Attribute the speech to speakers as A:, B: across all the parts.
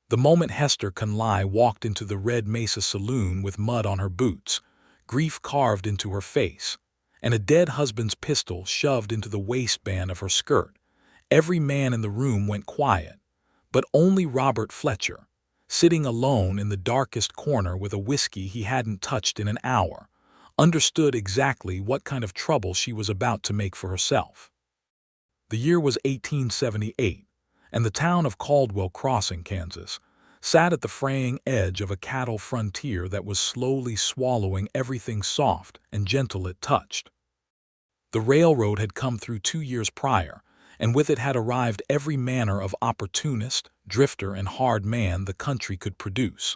A: The moment Hester Conley walked into the Red Mesa saloon with mud on her boots, grief carved into her face, and a dead husband's pistol shoved into the waistband of her skirt, every man in the room went quiet, but only Robert Fletcher, sitting alone in the darkest corner with a whiskey he hadn't touched in an hour, understood exactly what kind of trouble she was about to make for herself. The year was 1878, and the town of Caldwell Crossing, Kansas, sat at the fraying edge of a cattle frontier that was slowly swallowing everything soft and gentle it touched. The railroad had come through 2 years prior, and with it had arrived every manner of opportunist, drifter, and hard man the country could produce.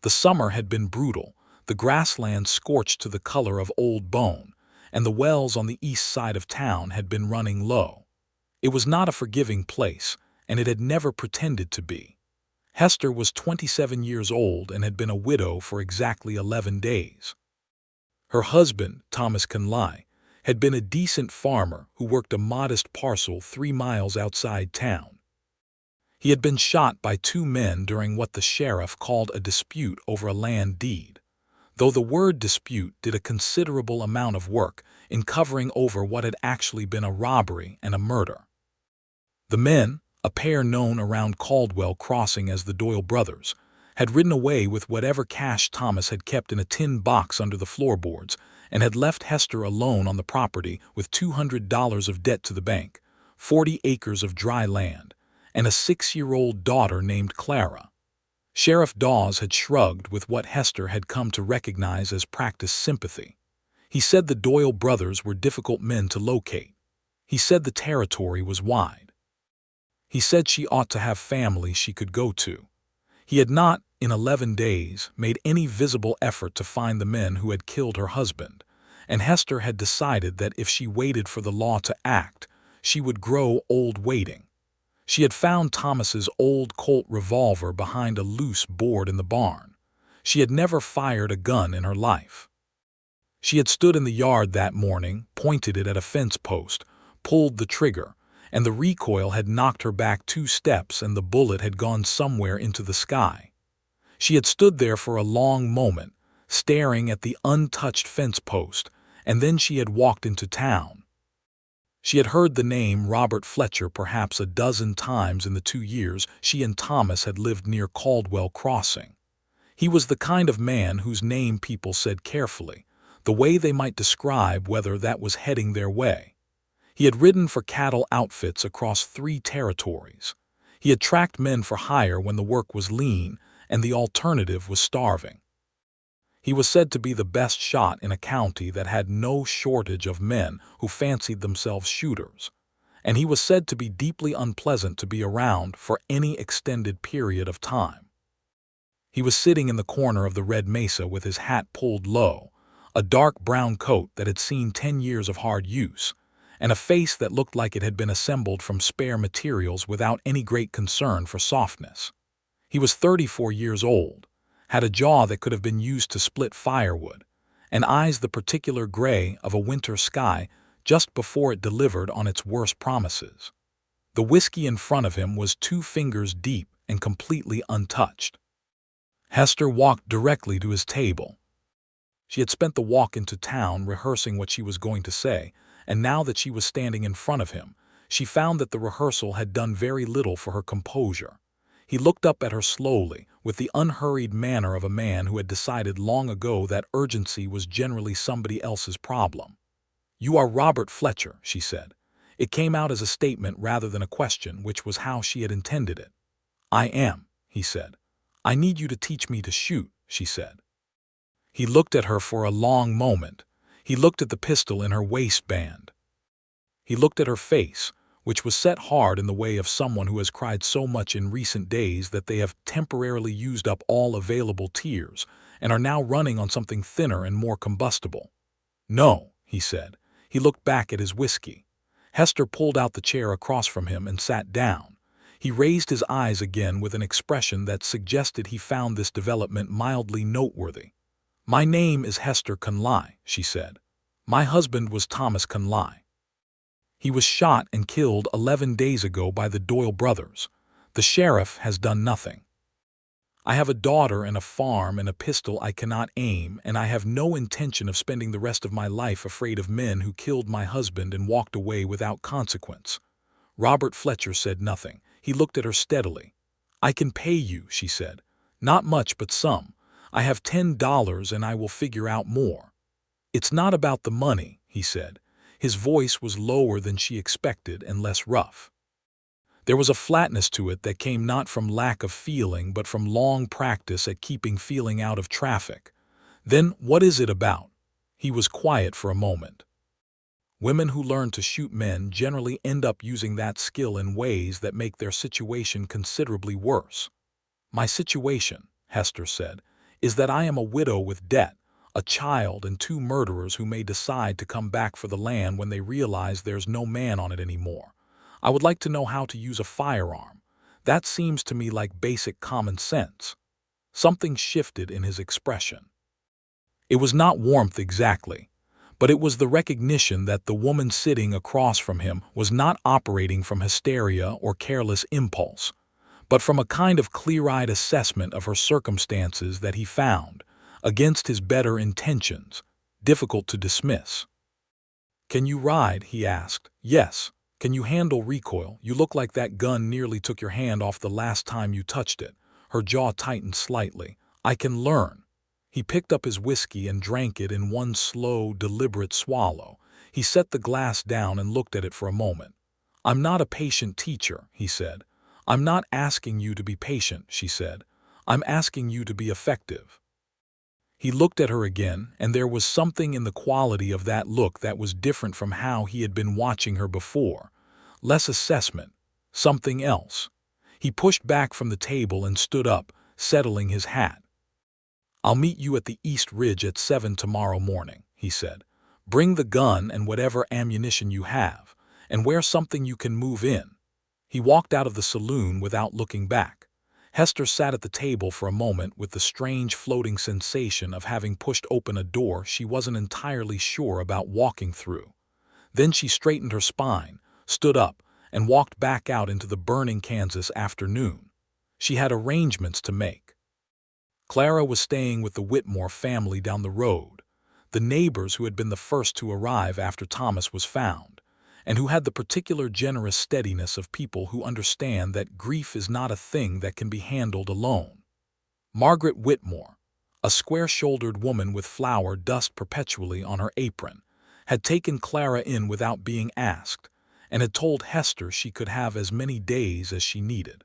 A: The summer had been brutal, the grasslands scorched to the color of old bone, and the wells on the east side of town had been running low. It was not a forgiving place, and it had never pretended to be. Hester was 27 years old and had been a widow for exactly 11 days. Her husband, Thomas Conley, had been a decent farmer who worked a modest parcel 3 miles outside town. He had been shot by 2 men during what the sheriff called a dispute over a land deed, though the word dispute did a considerable amount of work in covering over what had actually been a robbery and a murder. The men, a pair known around Caldwell Crossing as the Doyle brothers, had ridden away with whatever cash Thomas had kept in a tin box under the floorboards and had left Hester alone on the property with $200 of debt to the bank, 40 acres of dry land, and a 6-year-old daughter named Clara. Sheriff Dawes had shrugged with what Hester had come to recognize as practiced sympathy. He said the Doyle brothers were difficult men to locate. He said the territory was wide. He said she ought to have family she could go to. He had not, in 11 days, made any visible effort to find the men who had killed her husband, and Hester had decided that if she waited for the law to act, she would grow old waiting. She had found Thomas's old Colt revolver behind a loose board in the barn. She had never fired a gun in her life. She had stood in the yard that morning, pointed it at a fence post, pulled the trigger, and the recoil had knocked her back 2 steps and the bullet had gone somewhere into the sky. She had stood there for a long moment, staring at the untouched fence post, and then she had walked into town. She had heard the name Robert Fletcher perhaps a dozen times in the 2 years she and Thomas had lived near Caldwell Crossing. He was the kind of man whose name people said carefully, the way they might describe whether that was heading their way. He had ridden for cattle outfits across 3 territories. He had tracked men for hire when the work was lean and the alternative was starving. He was said to be the best shot in a county that had no shortage of men who fancied themselves shooters, and he was said to be deeply unpleasant to be around for any extended period of time. He was sitting in the corner of the Red Mesa with his hat pulled low, a dark brown coat that had seen 10 years of hard use, and a face that looked like it had been assembled from spare materials without any great concern for softness. He was 34 years old, had a jaw that could have been used to split firewood, and eyes the particular gray of a winter sky just before it delivered on its worst promises. The whiskey in front of him was 2 fingers deep and completely untouched. Hester walked directly to his table. She had spent the walk into town rehearsing what she was going to say, and now that she was standing in front of him, she found that the rehearsal had done very little for her composure. He looked up at her slowly, with the unhurried manner of a man who had decided long ago that urgency was generally somebody else's problem. "You are Robert Fletcher," she said. It came out as a statement rather than a question, which was how she had intended it. "I am," he said. "I need you to teach me to shoot," she said. He looked at her for a long moment. He looked at the pistol in her waistband. He looked at her face, which was set hard in the way of someone who has cried so much in recent days that they have temporarily used up all available tears and are now running on something thinner and more combustible. "No," he said. He looked back at his whiskey. Hester pulled out the chair across from him and sat down. He raised his eyes again with an expression that suggested he found this development mildly noteworthy. "My name is Hester Conley," she said. "My husband was Thomas Conley. He was shot and killed 11 days ago by the Doyle brothers. The sheriff has done nothing." I have a daughter and a farm and a pistol I cannot aim, and I have no intention of spending the rest of my life afraid of men who killed my husband and walked away without consequence." Robert Fletcher said nothing. He looked at her steadily. "I can pay you," she said. "Not much, but some. I have $10 and I will figure out more." "It's not about the money," he said. His voice was lower than she expected and less rough. There was a flatness to it that came not from lack of feeling but from long practice at keeping feeling out of traffic. "Then what is it about?" He was quiet for a moment. "Women who learn to shoot men generally end up using that skill in ways that make their situation considerably worse." "My situation," Hester said, "is that I am a widow with debt, a child and 2 murderers who may decide to come back for the land when they realize there's no man on it anymore. I would like to know how to use a firearm. That seems to me like basic common sense." Something shifted in his expression. It was not warmth exactly, but it was the recognition that the woman sitting across from him was not operating from hysteria or careless impulse, but from a kind of clear-eyed assessment of her circumstances that he found, against his better intentions, difficult to dismiss. "Can you ride?" he asked. "Yes. Can you handle recoil? You look like that gun nearly took your hand off the last time you touched it." Her jaw tightened slightly. "I can learn." He picked up his whiskey and drank it in one slow, deliberate swallow. He set the glass down and looked at it for a moment. "I'm not a patient teacher," he said. "I'm not asking you to be patient," she said. "I'm asking you to be effective." He looked at her again, and there was something in the quality of that look that was different from how he had been watching her before. Less assessment, something else. He pushed back from the table and stood up, settling his hat. "I'll meet you at the East Ridge at 7 tomorrow morning," he said. "Bring the gun and whatever ammunition you have, and wear something you can move in." He walked out of the saloon without looking back. Hester sat at the table for a moment with the strange floating sensation of having pushed open a door she wasn't entirely sure about walking through. Then she straightened her spine, stood up, and walked back out into the burning Kansas afternoon. She had arrangements to make. Clara was staying with the Whitmore family down the road, the neighbors who had been the first to arrive after Thomas was found, and who had the particular generous steadiness of people who understand that grief is not a thing that can be handled alone. Margaret Whitmore, a square-shouldered woman with flour dust perpetually on her apron, had taken Clara in without being asked, and had told Hester she could have as many days as she needed.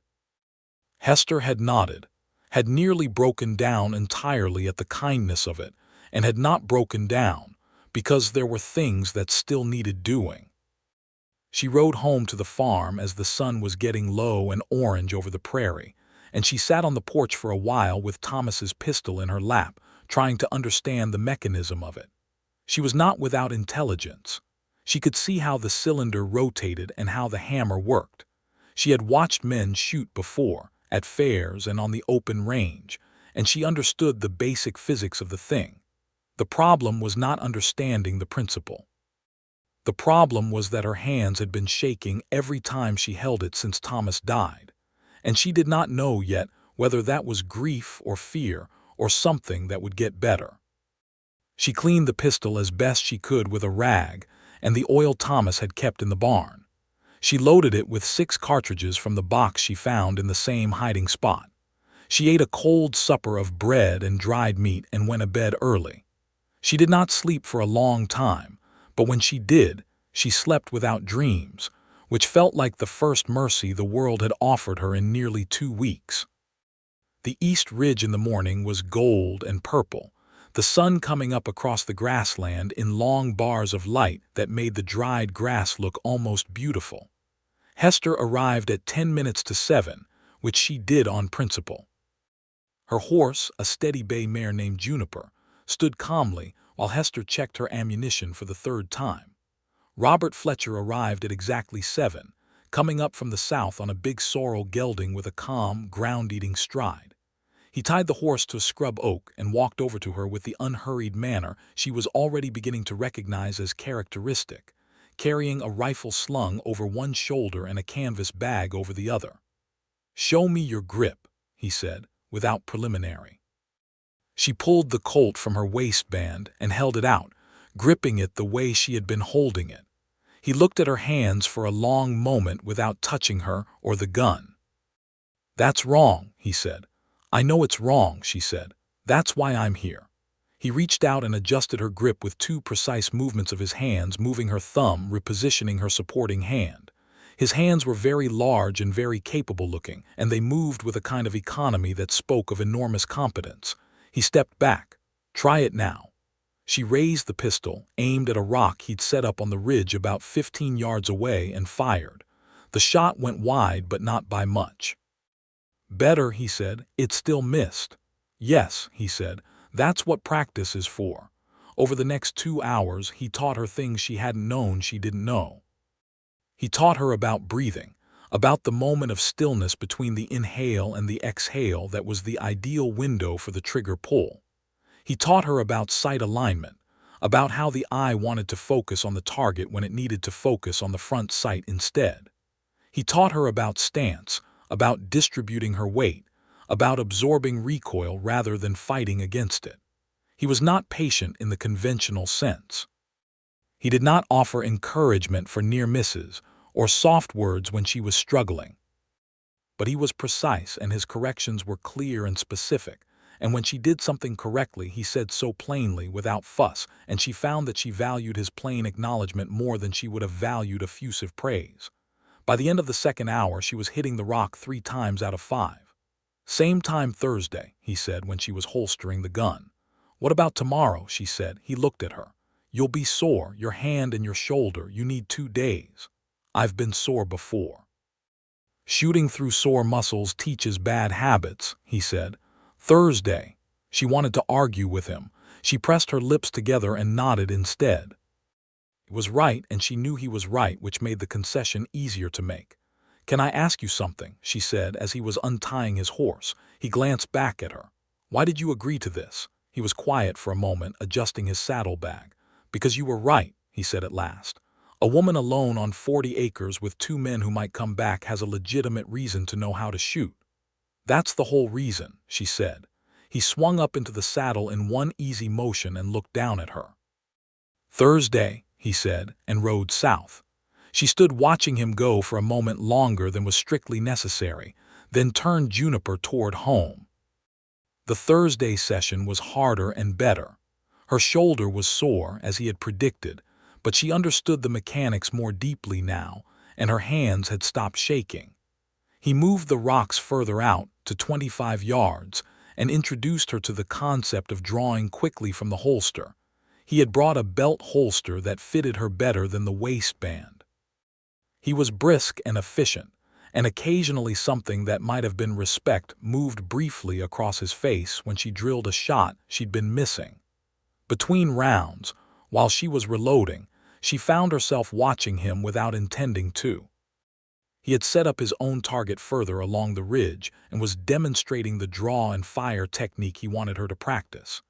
A: Hester had nodded, had nearly broken down entirely at the kindness of it, and had not broken down, because there were things that still needed doing. She rode home to the farm as the sun was getting low and orange over the prairie, and she sat on the porch for a while with Thomas's pistol in her lap, trying to understand the mechanism of it. She was not without intelligence. She could see how the cylinder rotated and how the hammer worked. She had watched men shoot before, at fairs and on the open range, and she understood the basic physics of the thing. The problem was not understanding the principle. The problem was that her hands had been shaking every time she held it since Thomas died, and she did not know yet whether that was grief or fear or something that would get better. She cleaned the pistol as best she could with a rag and the oil Thomas had kept in the barn. She loaded it with 6 cartridges from the box she found in the same hiding spot. She ate a cold supper of bread and dried meat and went to bed early. She did not sleep for a long time, but when she did, she slept without dreams, which felt like the first mercy the world had offered her in nearly 2 weeks. The East Ridge in the morning was gold and purple, the sun coming up across the grassland in long bars of light that made the dried grass look almost beautiful. Hester arrived at 10 minutes to 7, which she did on principle. Her horse, a steady bay mare named Juniper, stood calmly while Hester checked her ammunition for the 3rd time. Robert Fletcher arrived at exactly 7, coming up from the south on a big sorrel gelding with a calm, ground-eating stride. He tied the horse to a scrub oak and walked over to her with the unhurried manner she was already beginning to recognize as characteristic, carrying a rifle slung over one shoulder and a canvas bag over the other. "Show me your grip," he said. without preliminary. She pulled the Colt from her waistband and held it out, gripping it the way she had been holding it. He looked at her hands for a long moment without touching her or the gun. "That's wrong," he said. "I know it's wrong," she said. "That's why I'm here." He reached out and adjusted her grip with two precise movements of his hands, moving her thumb, repositioning her supporting hand. His hands were very large and very capable-looking, and they moved with a kind of economy that spoke of enormous competence. He stepped back. "Try it now." She raised the pistol, aimed at a rock he'd set up on the ridge about 15 yards away, and fired. The shot went wide, but not by much. "Better," he said. "It still missed." "Yes," he said. "That's what practice is for." Over the next 2 hours, he taught her things she hadn't known she didn't know. He taught her about breathing, about the moment of stillness between the inhale and the exhale that was the ideal window for the trigger pull. He taught her about sight alignment, about how the eye wanted to focus on the target when it needed to focus on the front sight instead. He taught her about stance, about distributing her weight, about absorbing recoil rather than fighting against it. He was not patient in the conventional sense. He did not offer encouragement for near misses or soft words when she was struggling. But he was precise, and his corrections were clear and specific, and when she did something correctly he said so plainly, without fuss, and she found that she valued his plain acknowledgement more than she would have valued effusive praise. By the end of the second hour she was hitting the rock 3 times out of 5. "Same time Thursday," he said when she was holstering the gun. "What about tomorrow?" she said. He looked at her. "You'll be sore, your hand and your shoulder. You need 2 days. I've been sore before." "Shooting through sore muscles teaches bad habits," he said. "Thursday." She wanted to argue with him. She pressed her lips together and nodded instead. It was right, and she knew he was right, which made the concession easier to make. "Can I ask you something?" she said as he was untying his horse. He glanced back at her. "Why did you agree to this?" He was quiet for a moment, adjusting his saddlebag. "Because you were right," he said at last. "A woman alone on 40 acres with 2 men who might come back has a legitimate reason to know how to shoot." "That's the whole reason," she said. He swung up into the saddle in one easy motion and looked down at her. "Thursday," he said, and rode south. She stood watching him go for a moment longer than was strictly necessary, then turned Juniper toward home. The Thursday session was harder and better. Her shoulder was sore, as he had predicted, but she understood the mechanics more deeply now, and her hands had stopped shaking. He moved the rocks further out, to 25 yards, and introduced her to the concept of drawing quickly from the holster. He had brought a belt holster that fitted her better than the waistband. He was brisk and efficient, and occasionally something that might have been respect moved briefly across his face when she drilled a shot she'd been missing. Between rounds, while she was reloading, she found herself watching him without intending to. He had set up his own target further along the ridge and was demonstrating the draw and fire technique he wanted her to practice.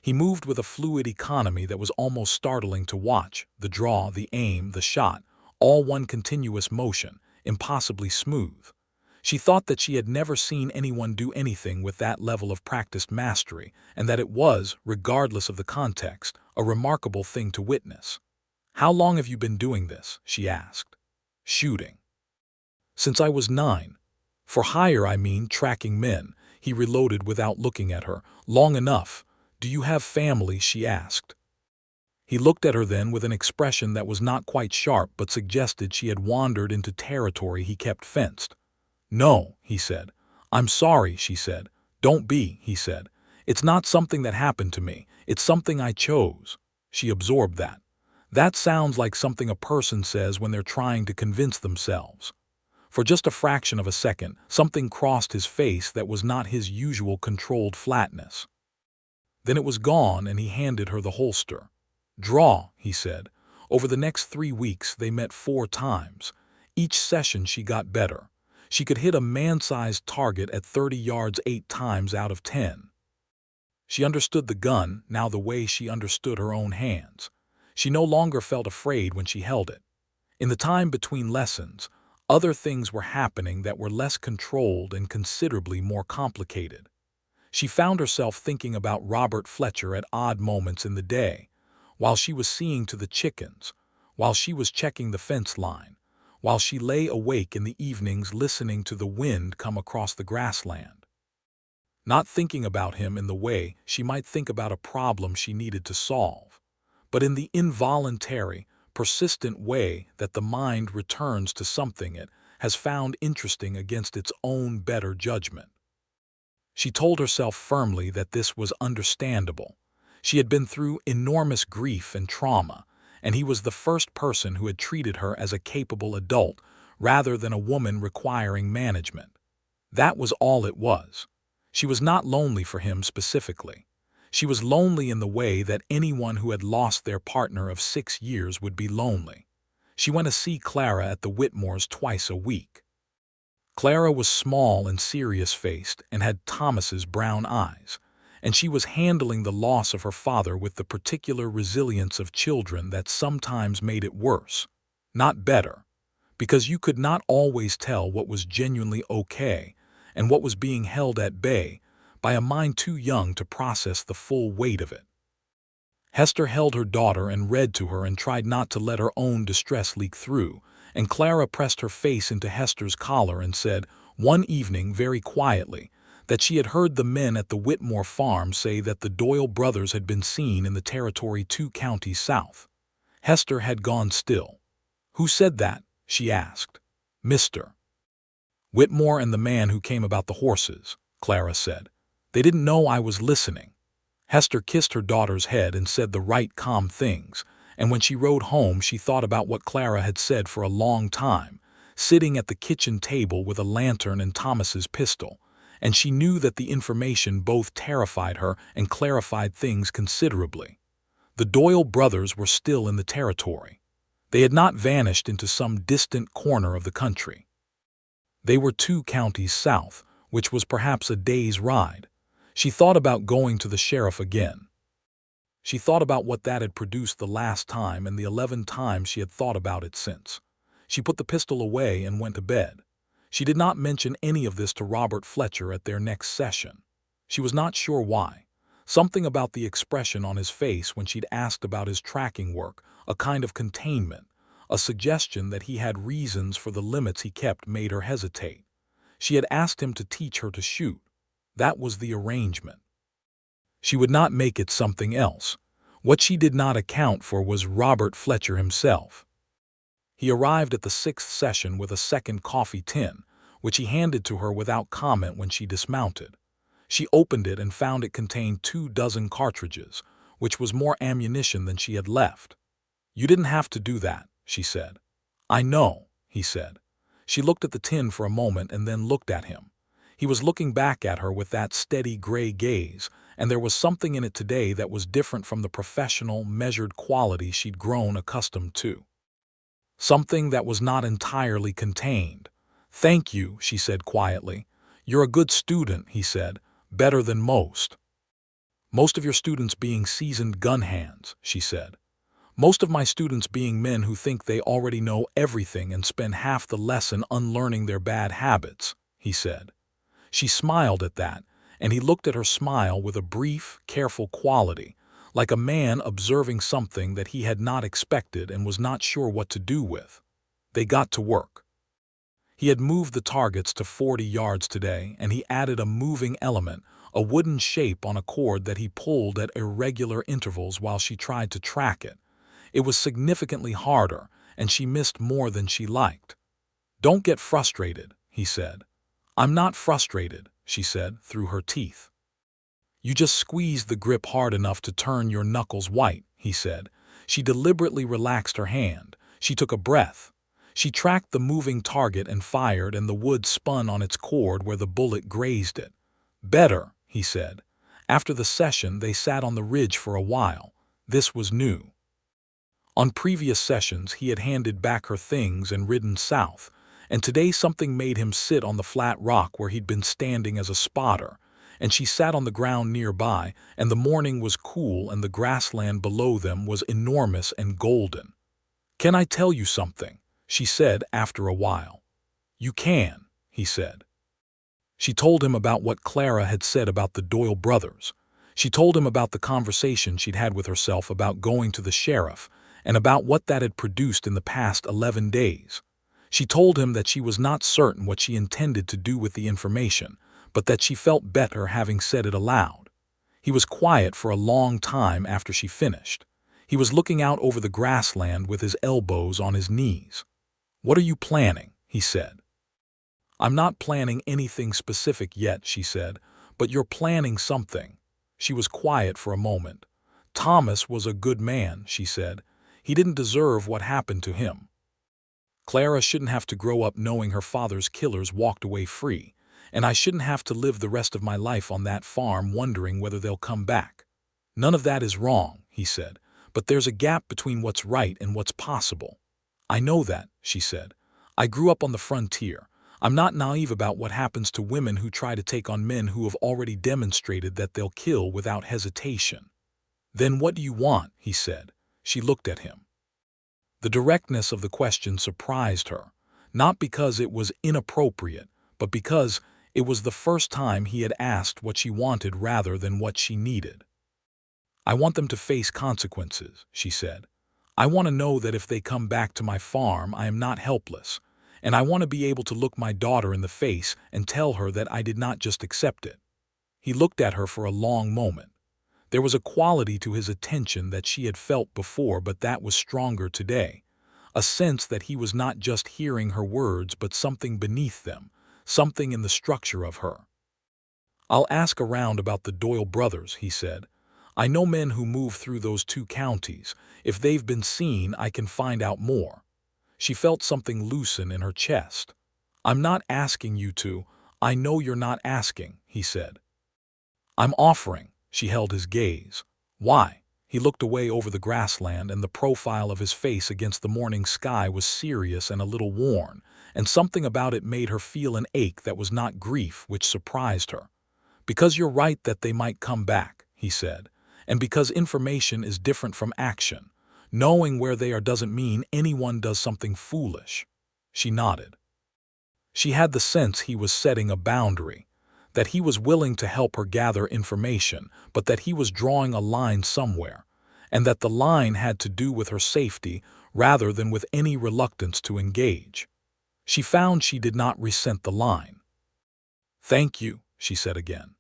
A: He moved with a fluid economy that was almost startling to watch, the draw, the aim, the shot, all one continuous motion, impossibly smooth. She thought that she had never seen anyone do anything with that level of practiced mastery, and that it was, regardless of the context, a remarkable thing to witness. "How long have you been doing this?" she asked. "Shooting." "Since I was 9. For hire, I mean, tracking men." He reloaded without looking at her. "Long enough. Do you have family?" she asked. He looked at her then with an expression that was not quite sharp but suggested she had wandered into territory he kept fenced. "No," he said. "I'm sorry," she said. "Don't be," he said. "It's not something that happened to me. It's something I chose." She absorbed that. That sounds like something a person says when they're trying to convince themselves. For just a fraction of a second, something crossed his face that was not his usual controlled flatness. Then it was gone, and he handed her the holster. "Draw," he said. Over the next 3 weeks they met 4 times. Each session she got better. She could hit a man-sized target at 30 yards 8 times out of 10. She understood the gun now the way she understood her own hands. She no longer felt afraid when she held it. In the time between lessons, other things were happening that were less controlled and considerably more complicated. She found herself thinking about Robert Fletcher at odd moments in the day, while she was seeing to the chickens, while she was checking the fence line, while she lay awake in the evenings listening to the wind come across the grassland. Not thinking about him in the way she might think about a problem she needed to solve, but in the involuntary, persistent way that the mind returns to something it has found interesting against its own better judgment. She told herself firmly that this was understandable. She had been through enormous grief and trauma, and he was the first person who had treated her as a capable adult rather than a woman requiring management. That was all it was. She was not lonely for him specifically. She was lonely in the way that anyone who had lost their partner of 6 years would be lonely. She went to see Clara at the Whitmores twice a week. Clara was small and serious-faced and had Thomas's brown eyes, and she was handling the loss of her father with the particular resilience of children that sometimes made it worse, not better, because you could not always tell what was genuinely okay and what was being held at bay by a mind too young to process the full weight of it. Hester held her daughter and read to her and tried not to let her own distress leak through, and Clara pressed her face into Hester's collar and said, one evening very quietly, that she had heard the men at the Whitmore farm say that the Doyle brothers had been seen in the territory 2 counties south. Hester had gone still. "Who said that?" she asked. "Mr. Whitmore and the man who came about the horses," Clara said. "They didn't know I was listening." Hester kissed her daughter's head and said the right calm things, and when she rode home she thought about what Clara had said for a long time, sitting at the kitchen table with a lantern and Thomas's pistol, and she knew that the information both terrified her and clarified things considerably. The Doyle brothers were still in the territory. They had not vanished into some distant corner of the country. They were 2 counties south, which was perhaps a day's ride. She thought about going to the sheriff again. She thought about what that had produced the last time and the 11 times she had thought about it since. She put the pistol away and went to bed. She did not mention any of this to Robert Fletcher at their next session. She was not sure why. Something about the expression on his face when she'd asked about his tracking work, a kind of containment, a suggestion that he had reasons for the limits he kept, made her hesitate. She had asked him to teach her to shoot. That was the arrangement. She would not make it something else. What she did not account for was Robert Fletcher himself. He arrived at the 6th session with a second coffee tin, which he handed to her without comment when she dismounted. She opened it and found it contained 2 dozen cartridges, which was more ammunition than she had left. "You didn't have to do that," she said. "I know," he said. She looked at the tin for a moment and then looked at him. He was looking back at her with that steady gray gaze, and there was something in it today that was different from the professional, measured quality she'd grown accustomed to. Something that was not entirely contained. "Thank you," she said quietly. "You're a good student," he said. "Better than most." "Most of your students being seasoned gun hands," she said. "Most of my students being men who think they already know everything and spend half the lesson unlearning their bad habits," he said. She smiled at that, and he looked at her smile with a brief, careful quality, like a man observing something that he had not expected and was not sure what to do with. They got to work. He had moved the targets to 40 yards today, and he added a moving element, a wooden shape on a cord that he pulled at irregular intervals while she tried to track it. It was significantly harder, and she missed more than she liked. "Don't get frustrated," he said. "I'm not frustrated," she said through her teeth. "You just squeezed the grip hard enough to turn your knuckles white," he said. She deliberately relaxed her hand. She took a breath. She tracked the moving target and fired, and the wood spun on its cord where the bullet grazed it. "Better," he said. After the session, they sat on the ridge for a while. This was new. On previous sessions, he had handed back her things and ridden south, and today something made him sit on the flat rock where he'd been standing as a spotter, and she sat on the ground nearby, and the morning was cool and the grassland below them was enormous and golden. "Can I tell you something?" she said after a while. "You can," he said. She told him about what Clara had said about the Doyle brothers. She told him about the conversation she'd had with herself about going to the sheriff and about what that had produced in the past 11 days. She told him that she was not certain what she intended to do with the information, but that she felt better having said it aloud. He was quiet for a long time after she finished. He was looking out over the grassland with his elbows on his knees. "What are you planning?" he said. "I'm not planning anything specific yet," she said, "but you're planning something." She was quiet for a moment. "Thomas was a good man," she said. "He didn't deserve what happened to him. Clara shouldn't have to grow up knowing her father's killers walked away free, and I shouldn't have to live the rest of my life on that farm wondering whether they'll come back. None of that is wrong," he said, "but there's a gap between what's right and what's possible." "I know that," she said. "I grew up on the frontier. I'm not naive about what happens to women who try to take on men who have already demonstrated that they'll kill without hesitation." "Then what do you want?" he said. She looked at him. The directness of the question surprised her, not because it was inappropriate, but because it was the first time he had asked what she wanted rather than what she needed. "I want them to face consequences," she said. "I want to know that if they come back to my farm, I am not helpless, and I want to be able to look my daughter in the face and tell her that I did not just accept it." He looked at her for a long moment. There was a quality to his attention that she had felt before, but that was stronger today. A sense that he was not just hearing her words, but something beneath them, something in the structure of her. "I'll ask around about the Doyle brothers," he said. "I know men who move through those 2 counties. If they've been seen, I can find out more." She felt something loosen in her chest. "I'm not asking you to. I know you're not asking," he said. "I'm offering." She held his gaze. "Why?" He looked away over the grassland, and the profile of his face against the morning sky was serious and a little worn, and something about it made her feel an ache that was not grief, which surprised her. "Because you're right that they might come back," he said, "and because information is different from action. Knowing where they are doesn't mean anyone does something foolish." She nodded. She had the sense he was setting a boundary, that he was willing to help her gather information, but that he was drawing a line somewhere, and that the line had to do with her safety rather than with any reluctance to engage. She found she did not resent the line. "Thank you," she said again.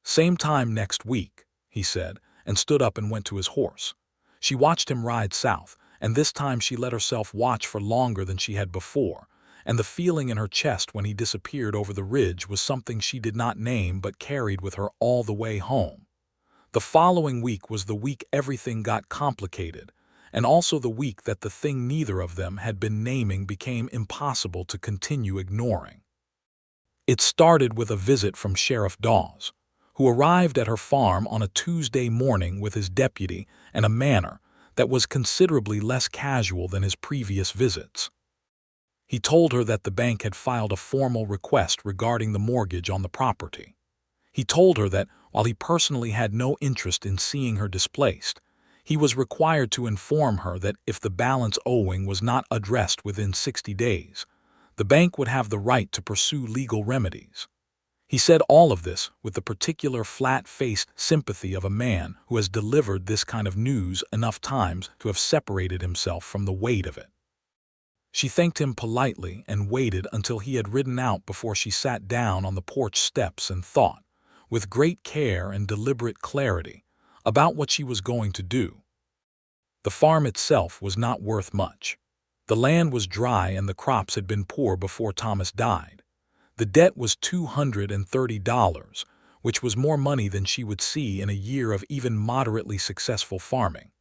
A: "Same time next week," he said, and stood up and went to his horse. She watched him ride south, and this time she let herself watch for longer than she had before, and the feeling in her chest when he disappeared over the ridge was something she did not name but carried with her all the way home. The following week was the week everything got complicated, and also the week that the thing neither of them had been naming became impossible to continue ignoring. It started with a visit from Sheriff Dawes, who arrived at her farm on a Tuesday morning with his deputy and a manner that was considerably less casual than his previous visits. He told her that the bank had filed a formal request regarding the mortgage on the property. He told her that, while he personally had no interest in seeing her displaced, he was required to inform her that if the balance owing was not addressed within 60 days, the bank would have the right to pursue legal remedies. He said all of this with the particular flat-faced sympathy of a man who has delivered this kind of news enough times to have separated himself from the weight of it. She thanked him politely and waited until he had ridden out before she sat down on the porch steps and thought, with great care and deliberate clarity, about what she was going to do. The farm itself was not worth much. The land was dry and the crops had been poor before Thomas died. The debt was $230, which was more money than she would see in a year of even moderately successful farming.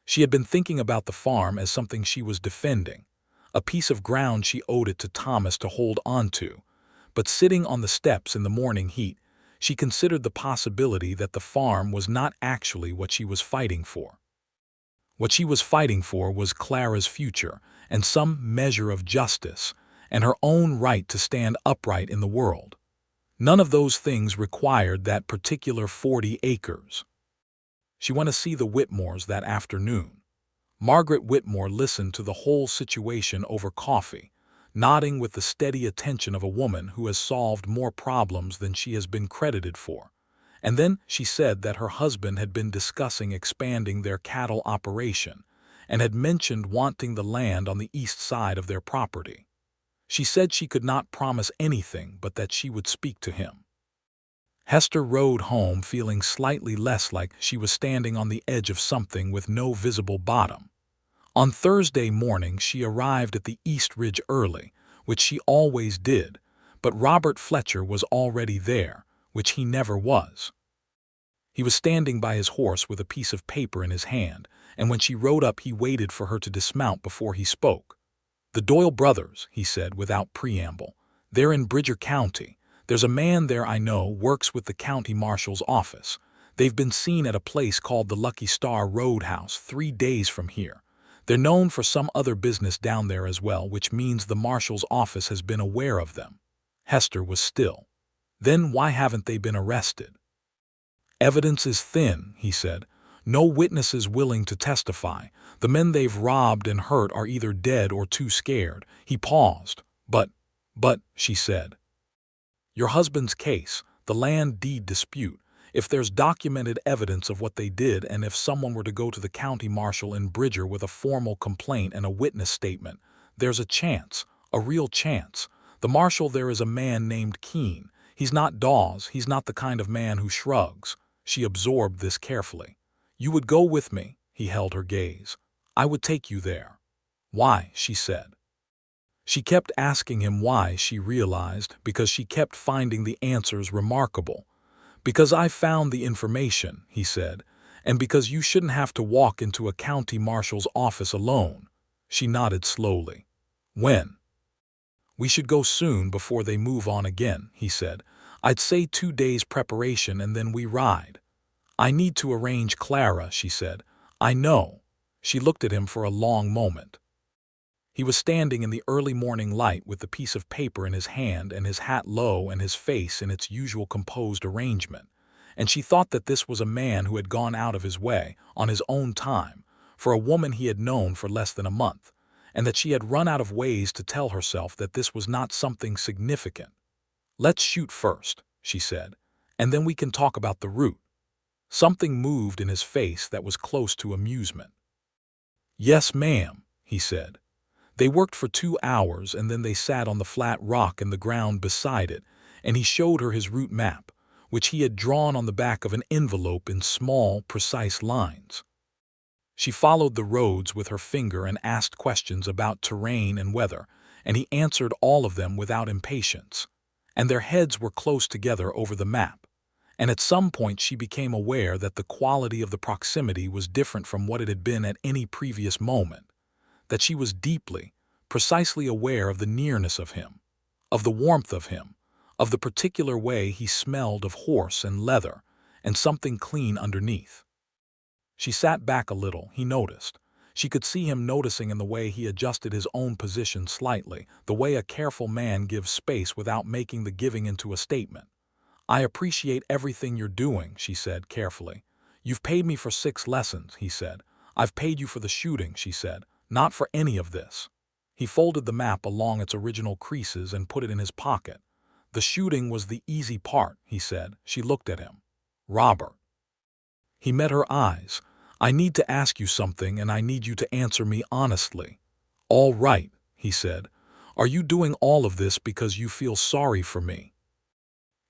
A: She had been thinking about the farm as something she was defending, a piece of ground she owed it to Thomas to hold on to, but sitting on the steps in the morning heat, she considered the possibility that the farm was not actually what she was fighting for. What she was fighting for was Clara's future and some measure of justice and her own right to stand upright in the world. None of those things required that particular 40 acres. She went to see the Whitmores that afternoon. Margaret Whitmore listened to the whole situation over coffee, nodding with the steady attention of a woman who has solved more problems than she has been credited for. And then she said that her husband had been discussing expanding their cattle operation and had mentioned wanting the land on the east side of their property. She said she could not promise anything but that she would speak to him. Hester rode home feeling slightly less like she was standing on the edge of something with no visible bottom. On Thursday morning she arrived at the East Ridge early, which she always did, but Robert Fletcher was already there, which he never was. He was standing by his horse with a piece of paper in his hand, and when she rode up he waited for her to dismount before he spoke. "The Doyle brothers," he said without preamble. "They're in Bridger County. There's a man there I know works with the county marshal's office. They've been seen at a place called the Lucky Star Roadhouse 3 days from here. They're known for some other business down there as well, which means the marshal's office has been aware of them." Hester was still. "Then why haven't they been arrested?" "Evidence is thin," he said. "No witnesses willing to testify. The men they've robbed and hurt are either dead or too scared." He paused. But, she said. "Your husband's case, the land deed dispute, if there's documented evidence of what they did and if someone were to go to the county marshal in Bridger with a formal complaint and a witness statement, there's a chance, a real chance. The marshal there is a man named Keene. He's not Dawes, he's not the kind of man who shrugs." She absorbed this carefully. "You would go with me," he held her gaze. "I would take you there." "Why?" she said. She kept asking him why, she realized, because she kept finding the answers remarkable. "Because I found the information," he said, "and because you shouldn't have to walk into a county marshal's office alone." She nodded slowly. "When?" "We should go soon before they move on again," he said. "I'd say 2 days preparation and then we ride." "I need to arrange Clara," she said. "I know." She looked at him for a long moment. He was standing in the early morning light with the piece of paper in his hand and his hat low and his face in its usual composed arrangement, and she thought that this was a man who had gone out of his way, on his own time, for a woman he had known for less than a month, and that she had run out of ways to tell herself that this was not something significant. "Let's shoot first," she said, "and then we can talk about the route." Something moved in his face that was close to amusement. "Yes, ma'am," he said. They worked for 2 hours and then they sat on the flat rock in the ground beside it, and he showed her his route map, which he had drawn on the back of an envelope in small, precise lines. She followed the roads with her finger and asked questions about terrain and weather, and he answered all of them without impatience. And their heads were close together over the map, and at some point she became aware that the quality of the proximity was different from what it had been at any previous moment, that she was deeply, precisely aware of the nearness of him, of the warmth of him, of the particular way he smelled of horse and leather, and something clean underneath. She sat back a little, he noticed. She could see him noticing in the way he adjusted his own position slightly, the way a careful man gives space without making the giving into a statement. "I appreciate everything you're doing," she said carefully. "You've paid me for 6 lessons," he said. "I've paid you for the shooting," she said, "not for any of this." He folded the map along its original creases and put it in his pocket. "The shooting was the easy part," he said. She looked at him. "Robert." He met her eyes. "I need to ask you something and I need you to answer me honestly." "All right," he said. "Are you doing all of this because you feel sorry for me?"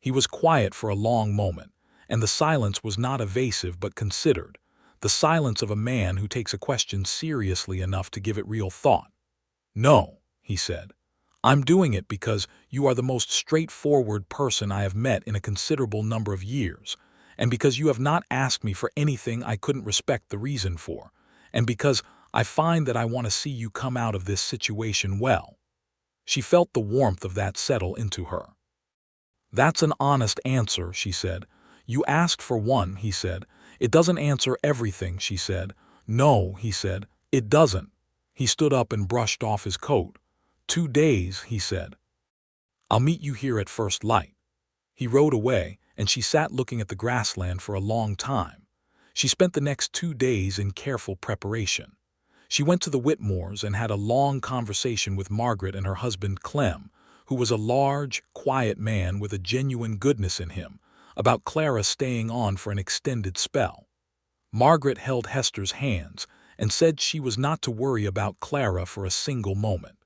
A: He was quiet for a long moment, and the silence was not evasive but considered, the silence of a man who takes a question seriously enough to give it real thought. "No," he said. "I'm doing it because you are the most straightforward person I have met in a considerable number of years, and because you have not asked me for anything I couldn't respect the reason for, and because I find that I want to see you come out of this situation well." She felt the warmth of that settle into her. "That's an honest answer," she said. "You asked for one," he said. "It doesn't answer everything," she said. "No," he said, "it doesn't." He stood up and brushed off his coat. 2 days, he said. "I'll meet you here at first light." He rode away, and she sat looking at the grassland for a long time. She spent the next 2 days in careful preparation. She went to the Whitmores and had a long conversation with Margaret and her husband Clem, who was a large, quiet man with a genuine goodness in him, about Clara staying on for an extended spell. Margaret held Hester's hands and said she was not to worry about Clara for a single moment.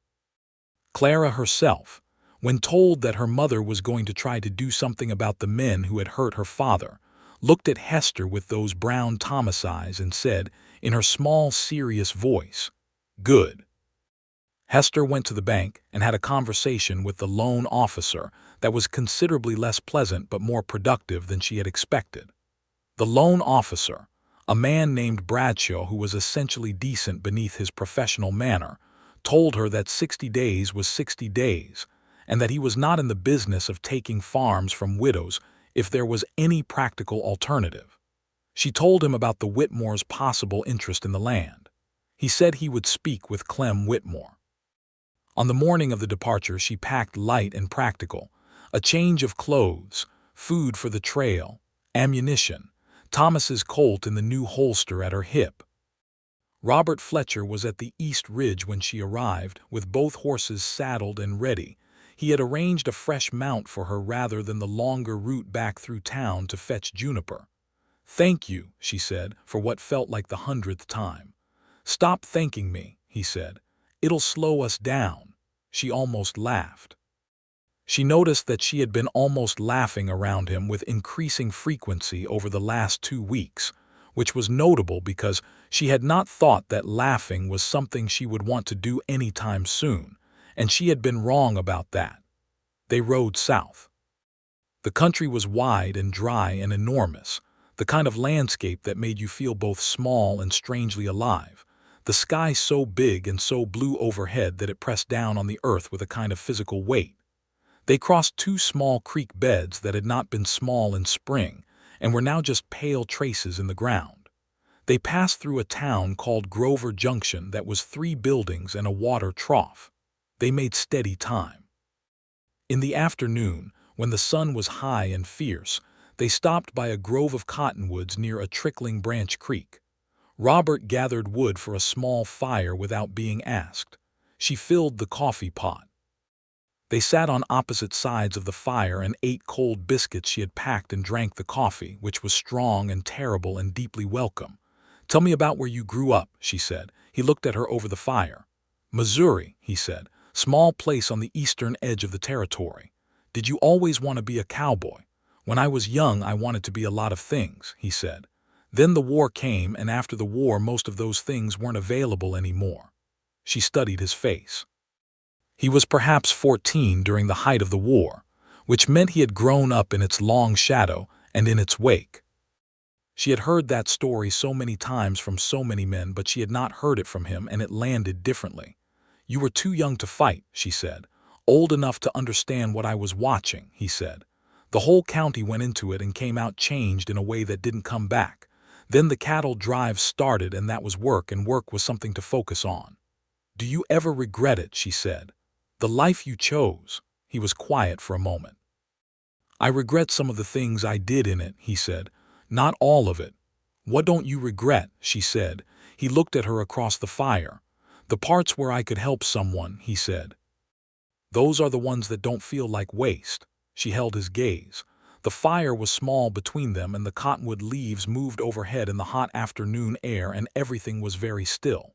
A: Clara herself, when told that her mother was going to try to do something about the men who had hurt her father, looked at Hester with those brown Thomas eyes and said, in her small, serious voice, "Good." Hester went to the bank and had a conversation with the loan officer that was considerably less pleasant but more productive than she had expected. The loan officer, a man named Bradshaw who was essentially decent beneath his professional manner, told her that 60 days was 60 days, and that he was not in the business of taking farms from widows if there was any practical alternative. She told him about the Whitmore's possible interest in the land. He said he would speak with Clem Whitmore. On the morning of the departure she packed light and practical, a change of clothes, food for the trail, ammunition, Thomas's Colt in the new holster at her hip. Robert Fletcher was at the East Ridge when she arrived, with both horses saddled and ready. He had arranged a fresh mount for her rather than the longer route back through town to fetch Juniper. "Thank you," she said, for what felt like the 100th time. "Stop thanking me," he said. "It'll slow us down." She almost laughed. She noticed that she had been almost laughing around him with increasing frequency over the last 2 weeks, which was notable because she had not thought that laughing was something she would want to do any time soon, and she had been wrong about that. They rode south. The country was wide and dry and enormous, the kind of landscape that made you feel both small and strangely alive, the sky so big and so blue overhead that it pressed down on the earth with a kind of physical weight. They crossed 2 small creek beds that had not been small in spring and were now just pale traces in the ground. They passed through a town called Grover Junction that was 3 buildings and a water trough. They made steady time. In the afternoon, when the sun was high and fierce, they stopped by a grove of cottonwoods near a trickling branch creek. Robert gathered wood for a small fire without being asked. She filled the coffee pot. They sat on opposite sides of the fire and ate cold biscuits she had packed and drank the coffee, which was strong and terrible and deeply welcome. "Tell me about where you grew up," she said. He looked at her over the fire. "Missouri," he said. "Small place on the eastern edge of the territory. Did you always want to be a cowboy?" "When I was young I wanted to be a lot of things," he said. "Then the war came, and after the war most of those things weren't available anymore." She studied his face. He was perhaps 14 during the height of the war, which meant he had grown up in its long shadow and in its wake. She had heard that story so many times from so many men, but she had not heard it from him, and it landed differently. "You were too young to fight," she said. "Old enough to understand what I was watching," he said. "The whole county went into it and came out changed in a way that didn't come back. Then the cattle drive started, and that was work, and work was something to focus on." "Do you ever regret it?" she said. "The life you chose." He was quiet for a moment. "I regret some of the things I did in it," he said. "Not all of it." "What don't you regret?" she said. He looked at her across the fire. "The parts where I could help someone," he said. "Those are the ones that don't feel like waste." She held his gaze. The fire was small between them, and the cottonwood leaves moved overhead in the hot afternoon air, and everything was very still.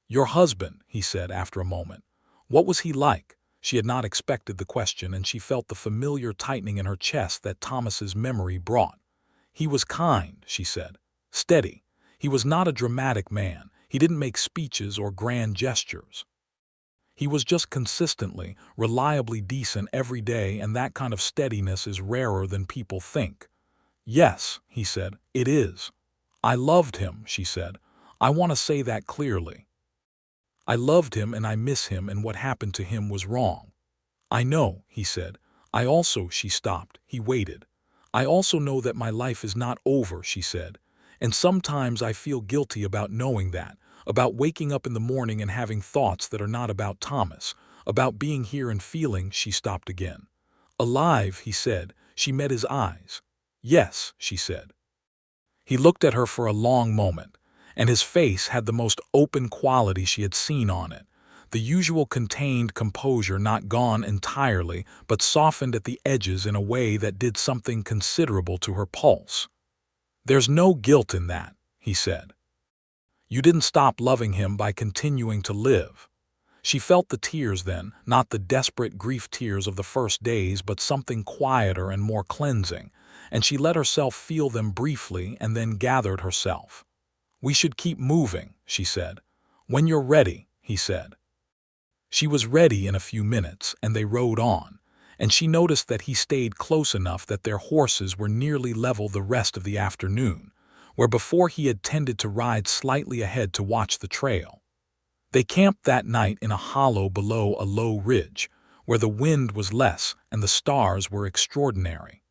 A: "Your husband," he said after a moment. "What was he like?" She had not expected the question, and she felt the familiar tightening in her chest that Thomas's memory brought. "He was kind," she said. "Steady. He was not a dramatic man. He didn't make speeches or grand gestures. He was just consistently, reliably decent every day, and that kind of steadiness is rarer than people think." "Yes," he said, "it is." "I loved him," she said. "I want to say that clearly. I loved him and I miss him, and what happened to him was wrong." "I know," he said. "I also—" She stopped. He waited. "I also know that my life is not over," she said. "And sometimes I feel guilty about knowing that, about waking up in the morning and having thoughts that are not about Thomas, about being here and feeling—" She stopped again. "Alive," he said. She met his eyes. "Yes," she said. He looked at her for a long moment, and his face had the most open quality she had seen on it, the usual contained composure not gone entirely but softened at the edges in a way that did something considerable to her pulse. "There's no guilt in that," he said. "You didn't stop loving him by continuing to live." She felt the tears then, not the desperate grief tears of the first days, but something quieter and more cleansing, and she let herself feel them briefly and then gathered herself. "We should keep moving," she said. "When you're ready," he said. She was ready in a few minutes, and they rode on, and she noticed that he stayed close enough that their horses were nearly level the rest of the afternoon, where before he had tended to ride slightly ahead to watch the trail. They camped that night in a hollow below a low ridge, where the wind was less and the stars were extraordinary.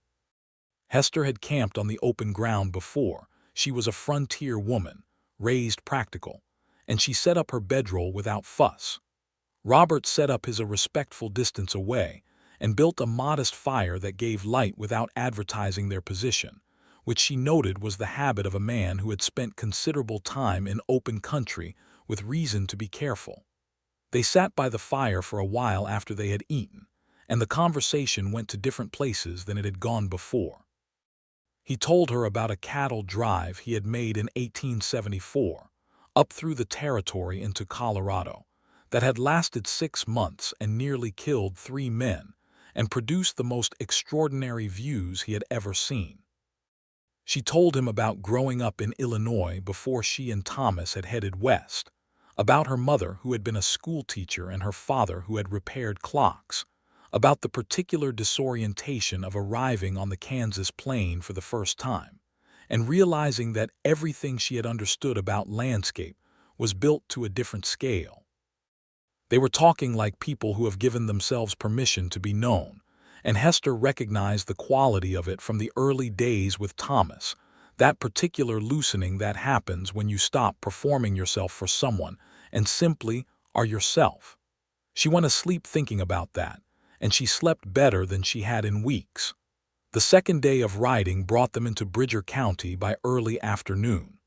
A: Hester had camped on the open ground before. She was a frontier woman, raised practical, and she set up her bedroll without fuss. Robert set up his a respectful distance away and built a modest fire that gave light without advertising their position, which she noted was the habit of a man who had spent considerable time in open country with reason to be careful. They sat by the fire for a while after they had eaten, and the conversation went to different places than it had gone before. He told her about a cattle drive he had made in 1874, up through the territory into Colorado, that had lasted 6 months and nearly killed 3 men, and produced the most extraordinary views he had ever seen. She told him about growing up in Illinois before she and Thomas had headed west, about her mother who had been a schoolteacher and her father who had repaired clocks, about the particular disorientation of arriving on the Kansas plain for the first time, and realizing that everything she had understood about landscape was built to a different scale. They were talking like people who have given themselves permission to be known, and Hester recognized the quality of it from the early days with Thomas, that particular loosening that happens when you stop performing yourself for someone and simply are yourself. She went asleep thinking about that, and she slept better than she had in weeks. The second day of riding brought them into Bridger County by early afternoon.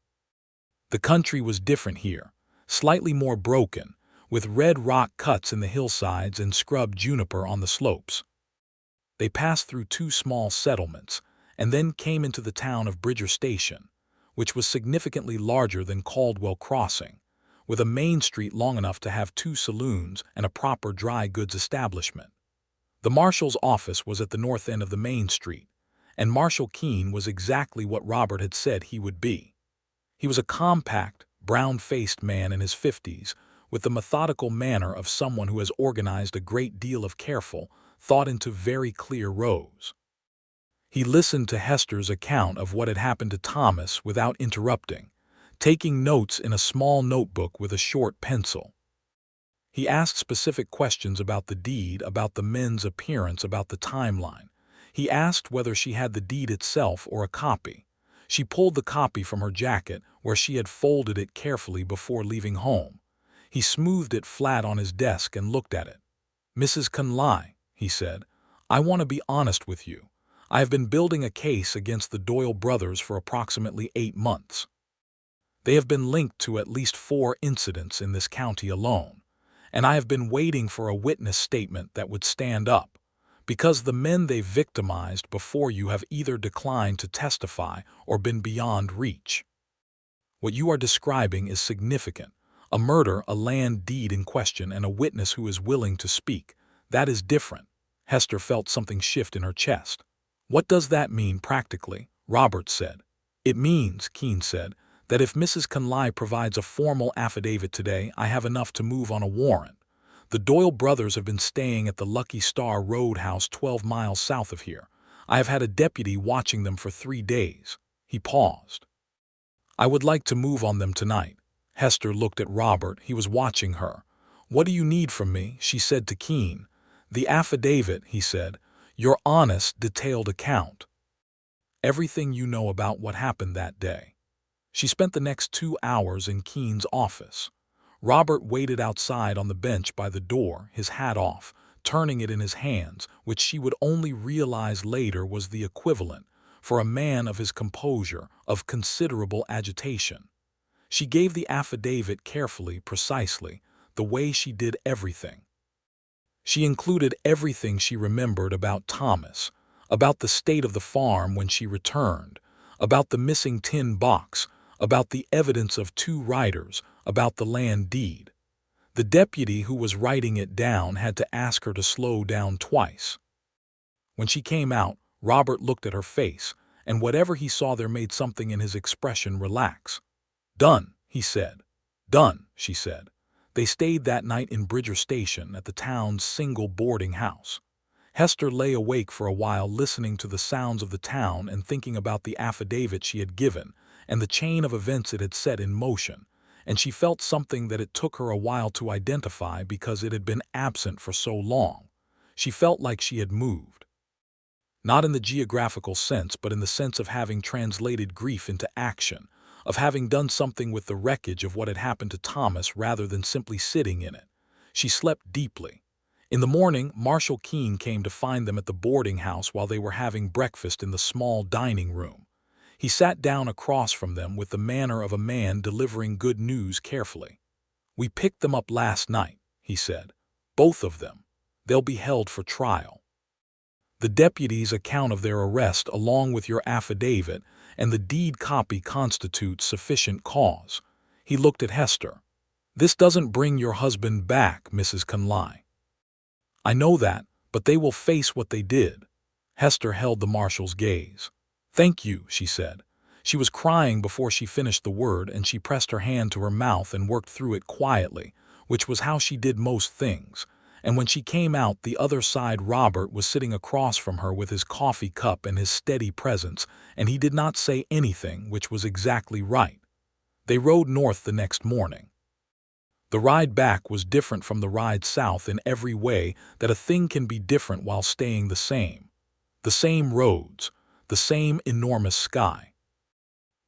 A: The country was different here, slightly more broken, with red rock cuts in the hillsides and scrub juniper on the slopes. They passed through 2 small settlements, and then came into the town of Bridger Station, which was significantly larger than Caldwell Crossing, with a main street long enough to have 2 saloons and a proper dry goods establishment. The marshal's office was at the north end of the main street, and Marshal Keene was exactly what Robert had said he would be. He was a compact, brown-faced man in his 50s, with the methodical manner of someone who has organized a great deal of careful thought into very clear rows. He listened to Hester's account of what had happened to Thomas without interrupting, taking notes in a small notebook with a short pencil. He asked specific questions about the deed, about the men's appearance, about the timeline. He asked whether she had the deed itself or a copy. She pulled the copy from her jacket, where she had folded it carefully before leaving home. He smoothed it flat on his desk and looked at it. "Mrs. Conley," he said, "I want to be honest with you. I have been building a case against the Doyle brothers for approximately 8 months. They have been linked to at least 4 incidents in this county alone, and I have been waiting for a witness statement that would stand up, because the men they victimized before you have either declined to testify or been beyond reach. What you are describing is significant. A murder, a land deed in question, and a witness who is willing to speak. That is different." Hester felt something shift in her chest. "What does that mean practically?" Robert said. "It means," Keene said, "that if Mrs. Conley provides a formal affidavit today, I have enough to move on a warrant. The Doyle brothers have been staying at the Lucky Star Roadhouse 12 miles south of here. I have had a deputy watching them for 3 days. He paused. "I would like to move on them tonight." Hester looked at Robert. He was watching her. "What do you need from me?" she said to Keene. "The affidavit," he said. "Your honest, detailed account. Everything you know about what happened that day." She spent the next 2 hours in Keene's office. Robert waited outside on the bench by the door, his hat off, turning it in his hands, which she would only realize later was the equivalent, for a man of his composure, of considerable agitation. She gave the affidavit carefully, precisely, the way she did everything. She included everything she remembered about Thomas, about the state of the farm when she returned, about the missing tin box, about the evidence of 2 riders, about the land deed. The deputy who was writing it down had to ask her to slow down twice. When she came out, Robert looked at her face, and whatever he saw there made something in his expression relax. "Done," he said. "Done," she said. They stayed that night in Bridger Station at the town's single boarding house. Hester lay awake for a while listening to the sounds of the town and thinking about the affidavit she had given and the chain of events it had set in motion, and she felt something that it took her a while to identify because it had been absent for so long. She felt like she had moved. Not in the geographical sense, but in the sense of having translated grief into action, of having done something with the wreckage of what had happened to Thomas rather than simply sitting in it. She slept deeply. In the morning, Marshal Keene came to find them at the boarding house while they were having breakfast in the small dining room. He sat down across from them with the manner of a man delivering good news carefully. "We picked them up last night," he said. "Both of them. They'll be held for trial. The deputy's account of their arrest along with your affidavit and the deed copy constitutes sufficient cause." He looked at Hester. "This doesn't bring your husband back, Mrs. Conley. I know that, but they will face what they did." Hester held the marshal's gaze. "Thank you," she said. She was crying before she finished the word, and she pressed her hand to her mouth and worked through it quietly, which was how she did most things. And when she came out the other side, Robert was sitting across from her with his coffee cup and his steady presence, and he did not say anything, which was exactly right. They rode north the next morning. The ride back was different from the ride south in every way that a thing can be different while staying the same. The same roads, the same enormous sky.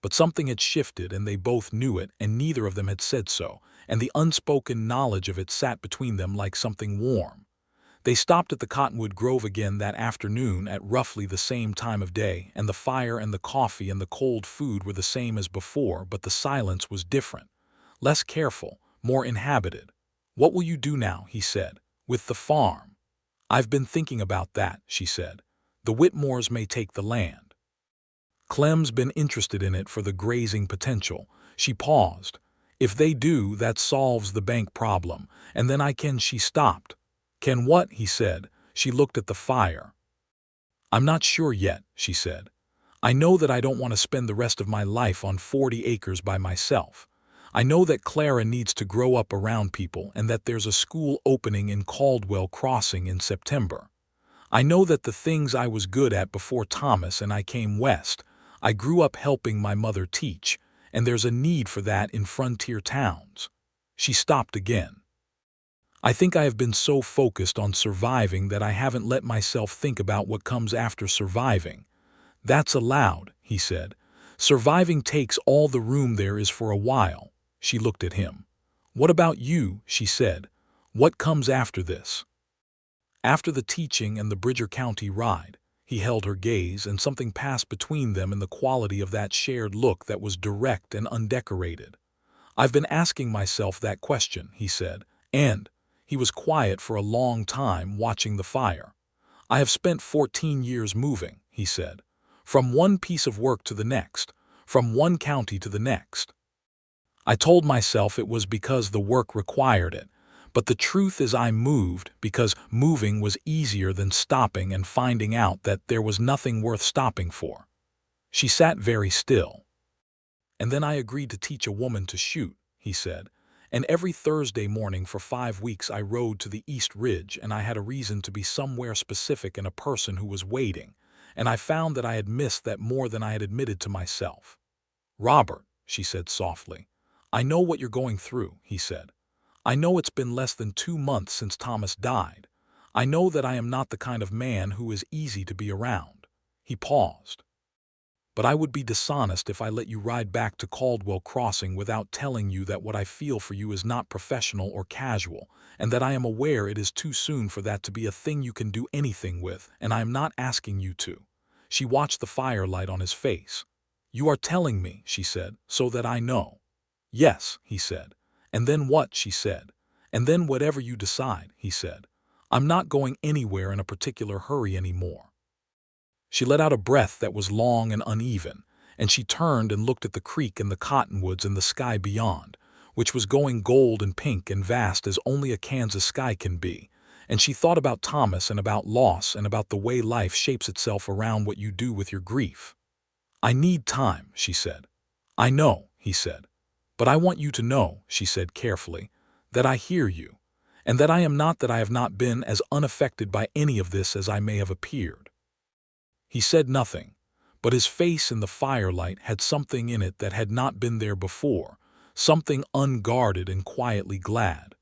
A: But something had shifted, and they both knew it, and neither of them had said so, and the unspoken knowledge of it sat between them like something warm. They stopped at the Cottonwood Grove again that afternoon at roughly the same time of day, and the fire and the coffee and the cold food were the same as before, but the silence was different, less careful, more inhabited. "What will you do now?" he said. "With the farm?" "I've been thinking about that," she said. "The Whitmores may take the land. Clem's been interested in it for the grazing potential." She paused. "If they do, that solves the bank problem, and then I can—" She stopped. "Can what?" he said. She looked at the fire. "I'm not sure yet," she said. "I know that I don't want to spend the rest of my life on 40 acres by myself. I know that Clara needs to grow up around people and that there's a school opening in Caldwell Crossing in September. I know that the things I was good at before Thomas and I came west, I grew up helping my mother teach, and there's a need for that in frontier towns." She stopped again. "I think I have been so focused on surviving that I haven't let myself think about what comes after surviving." "That's allowed," he said. "Surviving takes all the room there is for a while." She looked at him. "What about you?" she said. "What comes after this?" "After the teaching and the Bridger County ride." He held her gaze, and something passed between them in the quality of that shared look that was direct and undecorated. "I've been asking myself that question," he said, and he was quiet for a long time, watching the fire. "I have spent 14 years moving," he said, "from one piece of work to the next, from one county to the next. I told myself it was because the work required it, but the truth is I moved because moving was easier than stopping and finding out that there was nothing worth stopping for." She sat very still. "And then I agreed to teach a woman to shoot," he said, "and every Thursday morning for 5 weeks I rode to the East Ridge, and I had a reason to be somewhere specific and a person who was waiting, and I found that I had missed that more than I had admitted to myself." "Robert," she said softly. "I know what you're going through," he said. "I know it's been less than 2 months since Thomas died. I know that I am not the kind of man who is easy to be around." He paused. "But I would be dishonest if I let you ride back to Caldwell Crossing without telling you that what I feel for you is not professional or casual, and that I am aware it is too soon for that to be a thing you can do anything with, and I am not asking you to." She watched the firelight on his face. "You are telling me," she said, "so that I know." Yes, he said. And then what, she said. And then whatever you decide, he said. I'm not going anywhere in a particular hurry anymore. She let out a breath that was long and uneven, and she turned and looked at the creek and the cottonwoods and the sky beyond, which was going gold and pink and vast as only a Kansas sky can be, and she thought about Thomas and about loss and about the way life shapes itself around what you do with your grief. I need time, she said. I know, he said. But I want you to know, she said carefully, that I hear you, and that I have not been as unaffected by any of this as I may have appeared. He said nothing, but his face in the firelight had something in it that had not been there before, something unguarded and quietly glad.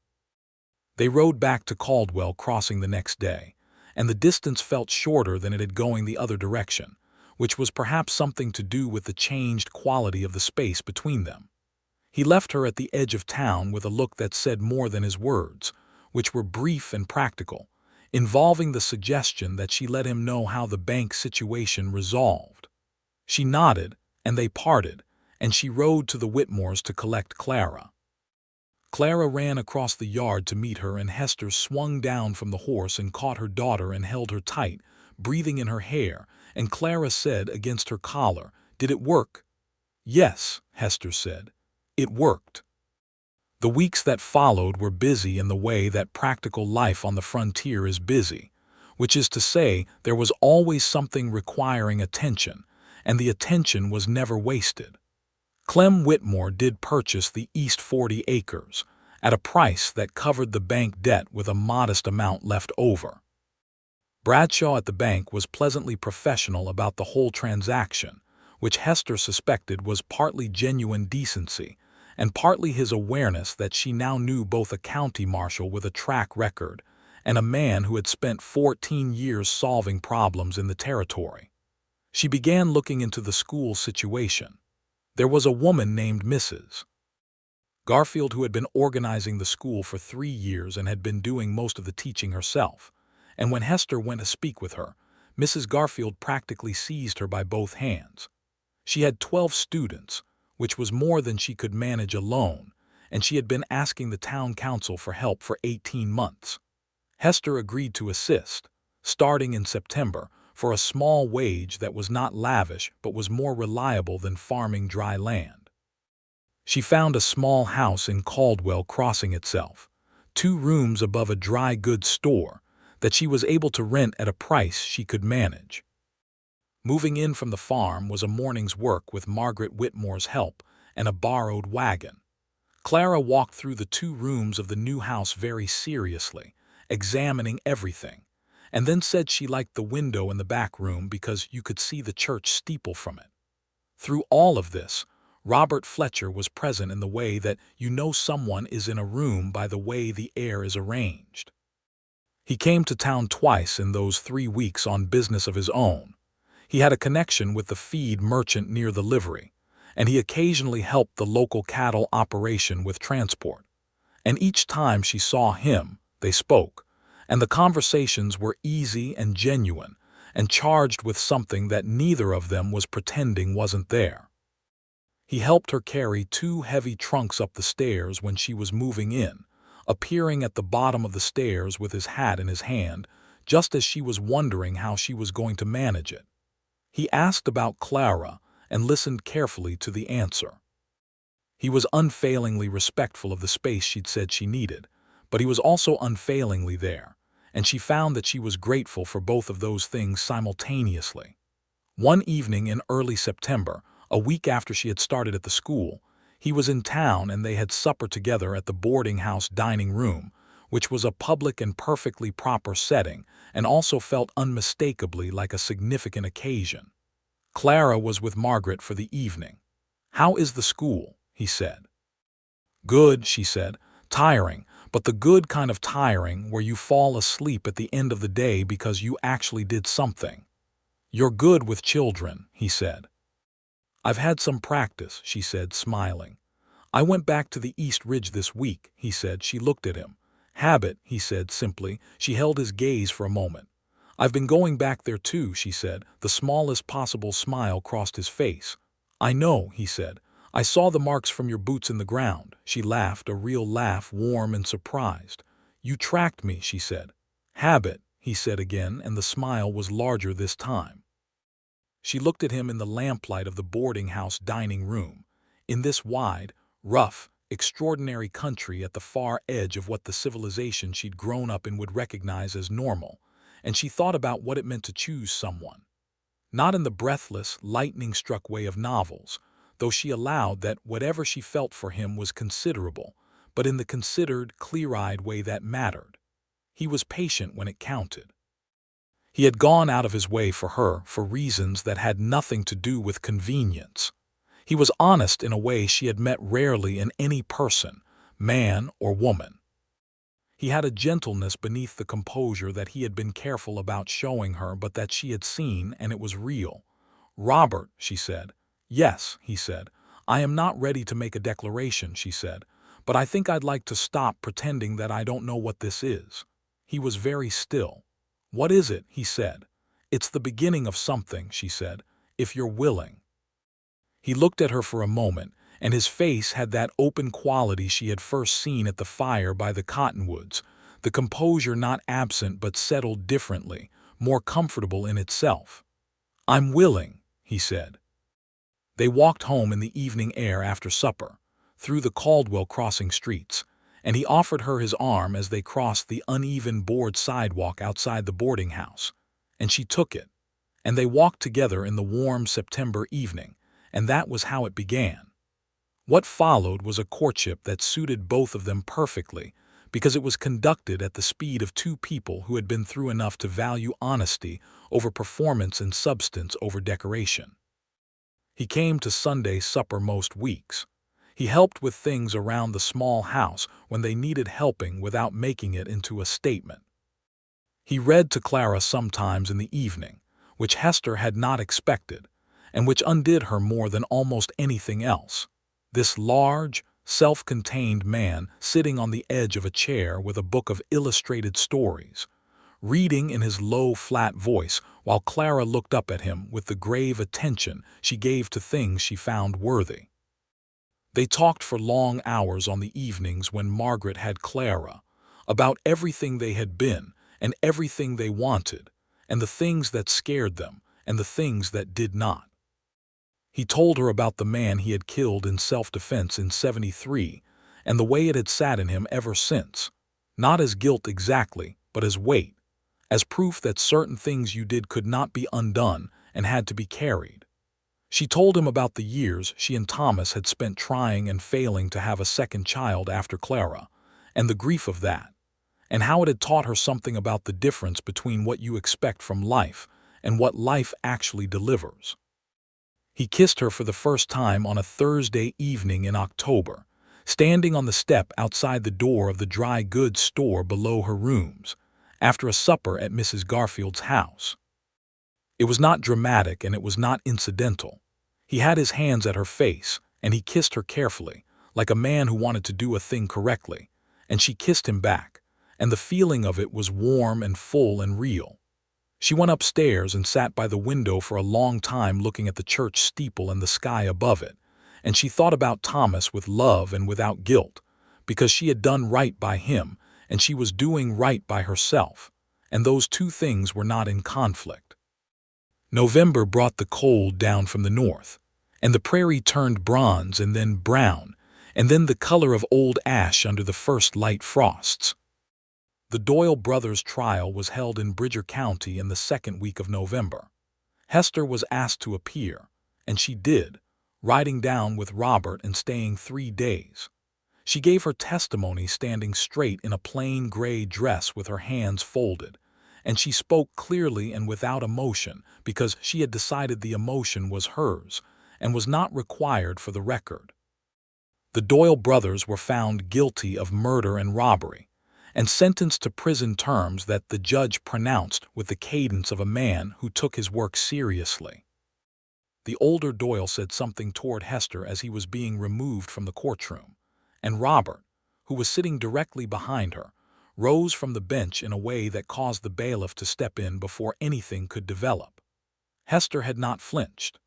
A: They rode back to Caldwell Crossing the next day, and the distance felt shorter than it had going the other direction, which was perhaps something to do with the changed quality of the space between them. He left her at the edge of town with a look that said more than his words, which were brief and practical, involving the suggestion that she let him know how the bank situation resolved. She nodded, and they parted, and she rode to the Whitmores to collect Clara. Clara ran across the yard to meet her, and Hester swung down from the horse and caught her daughter and held her tight, breathing in her hair, and Clara said against her collar, "Did it work?" "Yes," Hester said. "It worked." The weeks that followed were busy in the way that practical life on the frontier is busy, which is to say there was always something requiring attention, and the attention was never wasted. Clem Whitmore did purchase the East 40 acres, at a price that covered the bank debt with a modest amount left over. Bradshaw at the bank was pleasantly professional about the whole transaction, which Hester suspected was partly genuine decency, and partly his awareness that she now knew both a county marshal with a track record and a man who had spent 14 years solving problems in the territory. She began looking into the school situation. There was a woman named Mrs. Garfield who had been organizing the school for 3 years and had been doing most of the teaching herself, and when Hester went to speak with her, Mrs. Garfield practically seized her by both hands. She had 12 students, which was more than she could manage alone, and she had been asking the town council for help for 18 months. Hester agreed to assist, starting in September, for a small wage that was not lavish but was more reliable than farming dry land. She found a small house in Caldwell Crossing itself, 2 rooms above a dry goods store, that she was able to rent at a price she could manage. Moving in from the farm was a morning's work with Margaret Whitmore's help and a borrowed wagon. Clara walked through the 2 rooms of the new house very seriously, examining everything, and then said she liked the window in the back room because you could see the church steeple from it. Through all of this, Robert Fletcher was present in the way that you know someone is in a room by the way the air is arranged. He came to town twice in those 3 weeks on business of his own. He had a connection with the feed merchant near the livery, and he occasionally helped the local cattle operation with transport. And each time she saw him, they spoke, and the conversations were easy and genuine, and charged with something that neither of them was pretending wasn't there. He helped her carry 2 heavy trunks up the stairs when she was moving in, appearing at the bottom of the stairs with his hat in his hand, just as she was wondering how she was going to manage it. He asked about Clara and listened carefully to the answer. He was unfailingly respectful of the space she'd said she needed, but he was also unfailingly there, and she found that she was grateful for both of those things simultaneously. One evening in early September, a week after she had started at the school, he was in town and they had supper together at the boarding house dining room, which was a public and perfectly proper setting and also felt unmistakably like a significant occasion. Clara was with Margaret for the evening. "How is the school?" he said. "Good," she said. "Tiring, but the good kind of tiring where you fall asleep at the end of the day because you actually did something." "You're good with children," he said. "I've had some practice," she said, smiling. "I went back to the East Ridge this week," he said. She looked at him. "Habit," he said simply. She held his gaze for a moment. "I've been going back there too," she said. The smallest possible smile crossed his face. "I know," he said. I saw the marks from your boots in the ground. She laughed, a real laugh, warm and surprised. You tracked me, she said. Habit, he said again, and the smile was larger this time. She looked at him in the lamplight of the boarding house dining room. In this wide, rough, extraordinary country at the far edge of what the civilization she'd grown up in would recognize as normal, and she thought about what it meant to choose someone. Not in the breathless, lightning-struck way of novels, though she allowed that whatever she felt for him was considerable, but in the considered, clear-eyed way that mattered. He was patient when it counted. He had gone out of his way for her for reasons that had nothing to do with convenience. He was honest in a way she had met rarely in any person, man or woman. He had a gentleness beneath the composure that he had been careful about showing her but that she had seen, and it was real. "Robert," she said. "Yes," he said. "I am not ready to make a declaration," she said, "but I think I'd like to stop pretending that I don't know what this is." He was very still. "What is it?" he said. "It's the beginning of something," she said, "if you're willing." He looked at her for a moment, and his face had that open quality she had first seen at the fire by the cottonwoods, the composure not absent but settled differently, more comfortable in itself. "I'm willing," he said. They walked home in the evening air after supper, through the Caldwell Crossing streets, and he offered her his arm as they crossed the uneven board sidewalk outside the boarding house, and she took it, and they walked together in the warm September evening, and that was how it began. What followed was a courtship that suited both of them perfectly, because it was conducted at the speed of two people who had been through enough to value honesty over performance and substance over decoration. He came to Sunday supper most weeks. He helped with things around the small house when they needed helping without making it into a statement. He read to Clara sometimes in the evening, which Hester had not expected, and which undid her more than almost anything else. This large, self-contained man sitting on the edge of a chair with a book of illustrated stories, reading in his low, flat voice while Clara looked up at him with the grave attention she gave to things she found worthy. They talked for long hours on the evenings when Margaret had Clara, about everything they had been and everything they wanted, and the things that scared them and the things that did not. He told her about the man he had killed in self-defense in '73 and the way it had sat in him ever since, not as guilt exactly, but as weight, as proof that certain things you did could not be undone and had to be carried. She told him about the years she and Thomas had spent trying and failing to have a second child after Clara, and the grief of that, and how it had taught her something about the difference between what you expect from life and what life actually delivers. He kissed her for the first time on a Thursday evening in October, standing on the step outside the door of the dry goods store below her rooms, after a supper at Mrs. Garfield's house. It was not dramatic and it was not incidental. He had his hands at her face, and he kissed her carefully, like a man who wanted to do a thing correctly, and she kissed him back, and the feeling of it was warm and full and real. She went upstairs and sat by the window for a long time looking at the church steeple and the sky above it, and she thought about Thomas with love and without guilt, because she had done right by him and she was doing right by herself, and those two things were not in conflict. November brought the cold down from the north, and the prairie turned bronze and then brown, and then the color of old ash under the first light frosts. The Doyle brothers' trial was held in Bridger County in the second week of November. Hester was asked to appear, and she did, riding down with Robert and staying 3 days. She gave her testimony standing straight in a plain gray dress with her hands folded, and she spoke clearly and without emotion because she had decided the emotion was hers and was not required for the record. The Doyle brothers were found guilty of murder and robbery, and sentenced to prison terms that the judge pronounced with the cadence of a man who took his work seriously. The older Doyle said something toward Hester as he was being removed from the courtroom, and Robert, who was sitting directly behind her, rose from the bench in a way that caused the bailiff to step in before anything could develop. Hester had not flinched.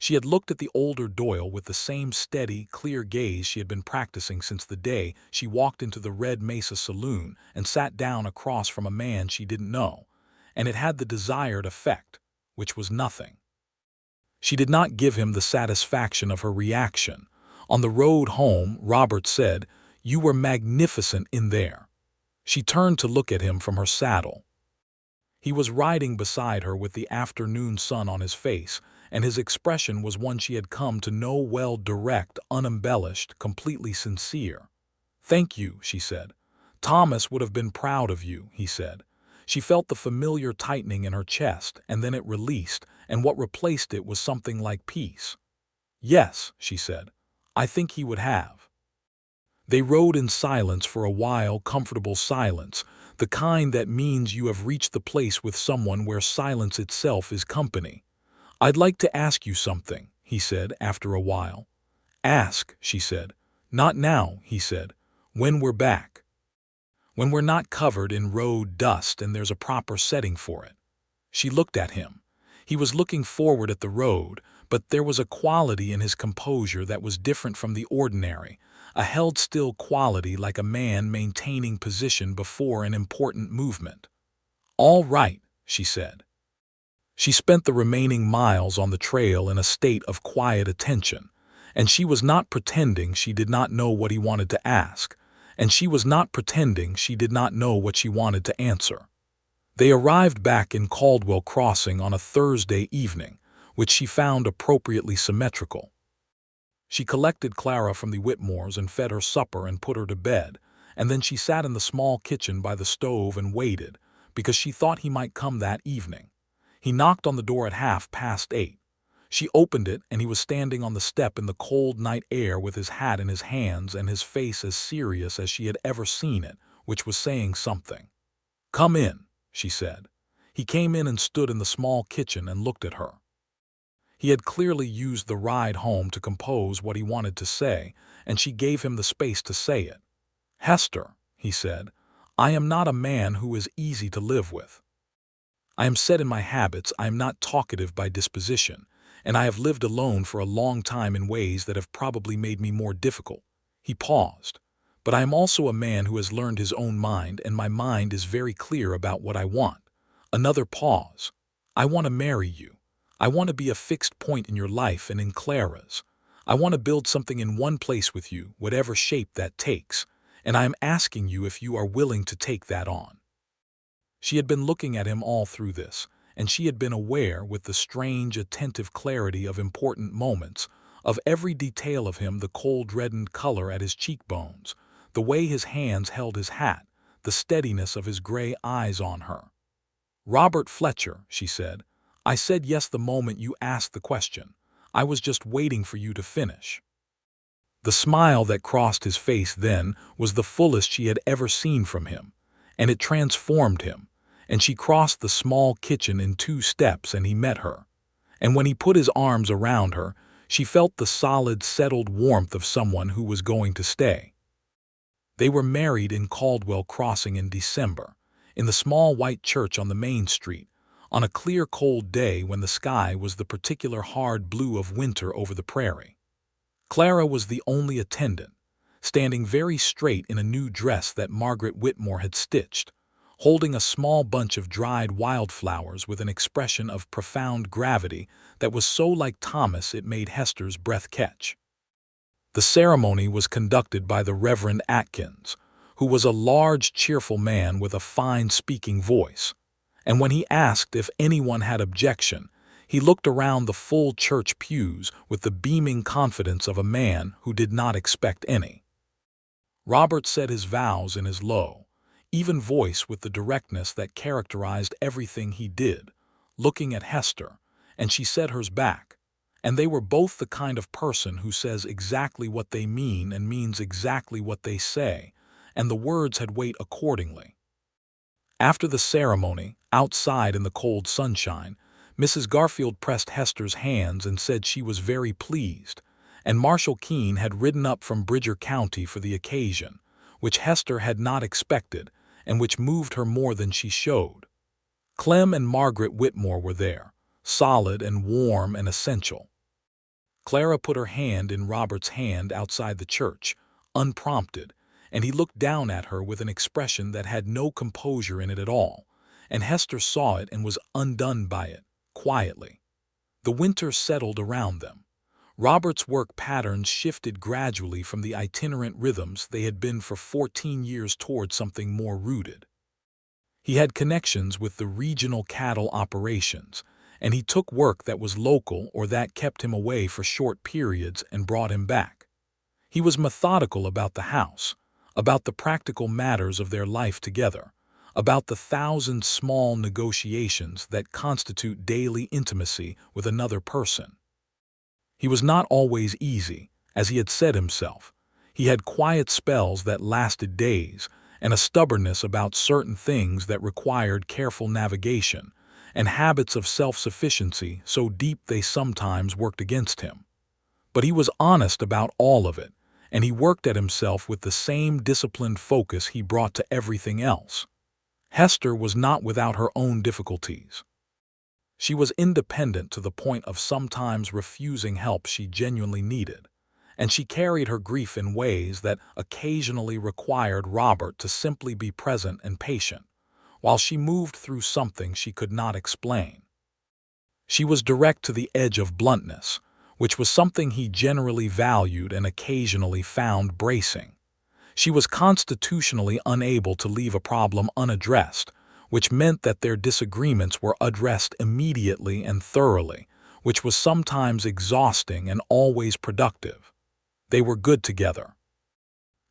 A: She had looked at the older Doyle with the same steady, clear gaze she had been practicing since the day she walked into the Red Mesa saloon and sat down across from a man she didn't know, and it had the desired effect, which was nothing. She did not give him the satisfaction of her reaction. On the road home, Robert said, "You were magnificent in there." She turned to look at him from her saddle. He was riding beside her with the afternoon sun on his face, and his expression was one she had come to know well, direct, unembellished, completely sincere. "Thank you," she said. "Thomas would have been proud of you," he said. She felt the familiar tightening in her chest, and then it released, and what replaced it was something like peace. "Yes," she said, "I think he would have." They rode in silence for a while, comfortable silence, the kind that means you have reached the place with someone where silence itself is company. "I'd like to ask you something," he said after a while. "Ask," she said. "Not now," he said. "When we're back. When we're not covered in road dust and there's a proper setting for it." She looked at him. He was looking forward at the road, but there was a quality in his composure that was different from the ordinary, a held-still quality like a man maintaining position before an important movement. "All right," she said. She spent the remaining miles on the trail in a state of quiet attention, and she was not pretending she did not know what he wanted to ask, and she was not pretending she did not know what she wanted to answer. They arrived back in Caldwell Crossing on a Thursday evening, which she found appropriately symmetrical. She collected Clara from the Whitmores and fed her supper and put her to bed, and then she sat in the small kitchen by the stove and waited, because she thought he might come that evening. He knocked on the door at 8:30. She opened it, and he was standing on the step in the cold night air with his hat in his hands and his face as serious as she had ever seen it, which was saying something. "Come in," she said. He came in and stood in the small kitchen and looked at her. He had clearly used the ride home to compose what he wanted to say, and she gave him the space to say it. "Hester," he said, "I am not a man who is easy to live with. I am set in my habits, I am not talkative by disposition, and I have lived alone for a long time in ways that have probably made me more difficult." He paused. "But I am also a man who has learned his own mind, and my mind is very clear about what I want." Another pause. "I want to marry you. I want to be a fixed point in your life and in Clara's. I want to build something in one place with you, whatever shape that takes, and I am asking you if you are willing to take that on." She had been looking at him all through this, and she had been aware, with the strange, attentive clarity of important moments, of every detail of him, the cold reddened color at his cheekbones, the way his hands held his hat, the steadiness of his gray eyes on her. "Robert Fletcher," she said, "I said yes the moment you asked the question. I was just waiting for you to finish." The smile that crossed his face then was the fullest she had ever seen from him, and it transformed him, and she crossed the small kitchen in 2 steps and he met her. And when he put his arms around her, she felt the solid, settled warmth of someone who was going to stay. They were married in Caldwell Crossing in December, in the small white church on the main street, on a clear cold day when the sky was the particular hard blue of winter over the prairie. Clara was the only attendant, standing very straight in a new dress that Margaret Whitmore had stitched, holding a small bunch of dried wildflowers with an expression of profound gravity that was so like Thomas it made Hester's breath catch. The ceremony was conducted by the Reverend Atkins, who was a large, cheerful man with a fine speaking voice, and when he asked if anyone had objection, he looked around the full church pews with the beaming confidence of a man who did not expect any. Robert said his vows in his low, even voice with the directness that characterized everything he did, looking at Hester, and she said hers back, and they were both the kind of person who says exactly what they mean and means exactly what they say, and the words had weight accordingly. After the ceremony, outside in the cold sunshine, Mrs. Garfield pressed Hester's hands and said she was very pleased, and Marshal Keene had ridden up from Bridger County for the occasion, which Hester had not expected, and which moved her more than she showed. Clem and Margaret Whitmore were there, solid and warm and essential. Clara put her hand in Robert's hand outside the church, unprompted, and he looked down at her with an expression that had no composure in it at all, and Hester saw it and was undone by it, quietly. The winter settled around them. Robert's work patterns shifted gradually from the itinerant rhythms they had been for 14 years toward something more rooted. He had connections with the regional cattle operations, and he took work that was local or that kept him away for short periods and brought him back. He was methodical about the house, about the practical matters of their life together, about the thousand small negotiations that constitute daily intimacy with another person. He was not always easy, as he had said himself. He had quiet spells that lasted days, and a stubbornness about certain things that required careful navigation, and habits of self-sufficiency so deep they sometimes worked against him. But he was honest about all of it, and he worked at himself with the same disciplined focus he brought to everything else. Hester was not without her own difficulties. She was independent to the point of sometimes refusing help she genuinely needed, and she carried her grief in ways that occasionally required Robert to simply be present and patient, while she moved through something she could not explain. She was direct to the edge of bluntness, which was something he generally valued and occasionally found bracing. She was constitutionally unable to leave a problem unaddressed, which meant that their disagreements were addressed immediately and thoroughly, which was sometimes exhausting and always productive. They were good together.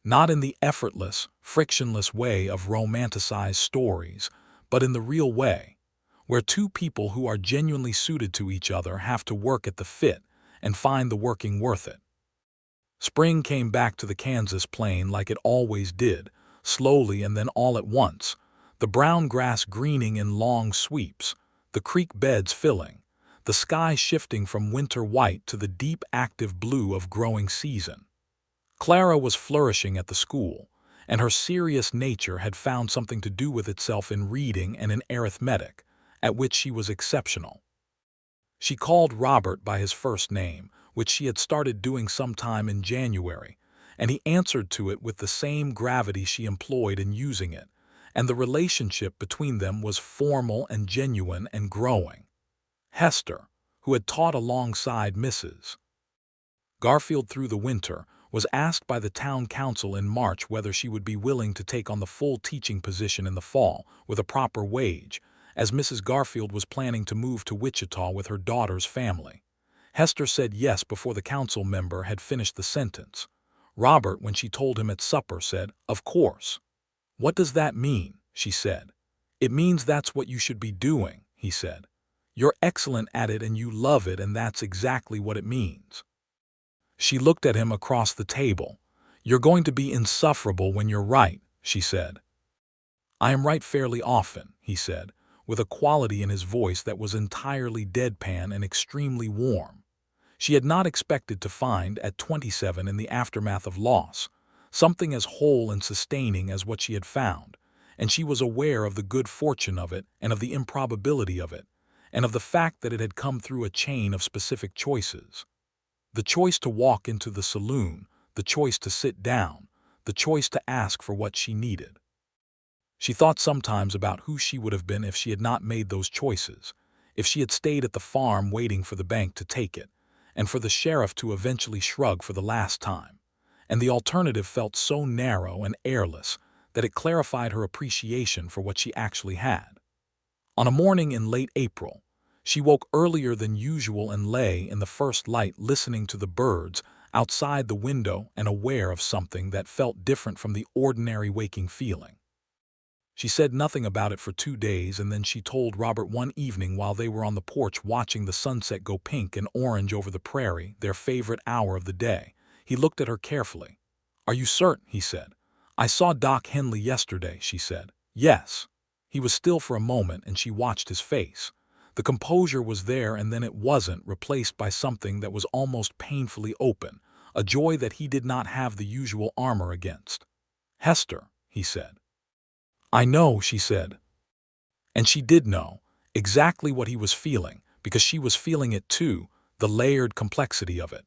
A: Not in the effortless, frictionless way of romanticized stories, but in the real way, where two people who are genuinely suited to each other have to work at the fit and find the working worth it. Spring came back to the Kansas plain like it always did, slowly and then all at once, the brown grass greening in long sweeps, the creek beds filling, the sky shifting from winter white to the deep active blue of growing season. Clara was flourishing at the school, and her serious nature had found something to do with itself in reading and in arithmetic, at which she was exceptional. She called Robert by his first name, which she had started doing sometime in January, and he answered to it with the same gravity she employed in using it, and the relationship between them was formal and genuine and growing. Hester, who had taught alongside Mrs. Garfield through the winter, was asked by the town council in March whether she would be willing to take on the full teaching position in the fall with a proper wage, as Mrs. Garfield was planning to move to Wichita with her daughter's family. Hester said yes before the council member had finished the sentence. Robert, when she told him at supper, said, "Of course." "What does that mean?" she said. "It means that's what you should be doing," he said. "You're excellent at it and you love it, and that's exactly what it means." She looked at him across the table. "You're going to be insufferable when you're right," she said. "I am right fairly often," he said, with a quality in his voice that was entirely deadpan and extremely warm. She had not expected to find, at 27 in the aftermath of loss, something as whole and sustaining as what she had found, and she was aware of the good fortune of it and of the improbability of it, and of the fact that it had come through a chain of specific choices. The choice to walk into the saloon, the choice to sit down, the choice to ask for what she needed. She thought sometimes about who she would have been if she had not made those choices, if she had stayed at the farm waiting for the bank to take it, and for the sheriff to eventually shrug for the last time, and the alternative felt so narrow and airless that it clarified her appreciation for what she actually had. On a morning in late April, she woke earlier than usual and lay in the first light listening to the birds outside the window and aware of something that felt different from the ordinary waking feeling. She said nothing about it for 2 days, and then she told Robert one evening while they were on the porch watching the sunset go pink and orange over the prairie, their favorite hour of the day. He looked at her carefully. "Are you certain?" he said. "I saw Doc Henley yesterday," she said. "Yes." He was still for a moment, and she watched his face. The composure was there, and then it wasn't, replaced by something that was almost painfully open, a joy that he did not have the usual armor against. "Hester," he said. "I know," she said. And she did know exactly what he was feeling, because she was feeling it too, the layered complexity of it,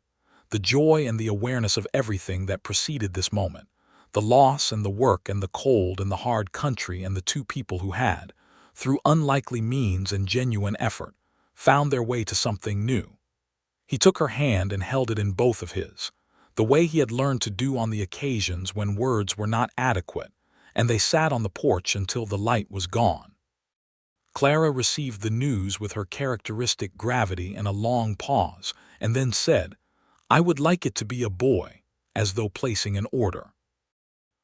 A: the joy and the awareness of everything that preceded this moment, the loss and the work and the cold and the hard country and the two people who had, through unlikely means and genuine effort, found their way to something new. He took her hand and held it in both of his, the way he had learned to do on the occasions when words were not adequate, and they sat on the porch until the light was gone. Clara received the news with her characteristic gravity and a long pause, and then said, "I would like it to be a boy," as though placing an order.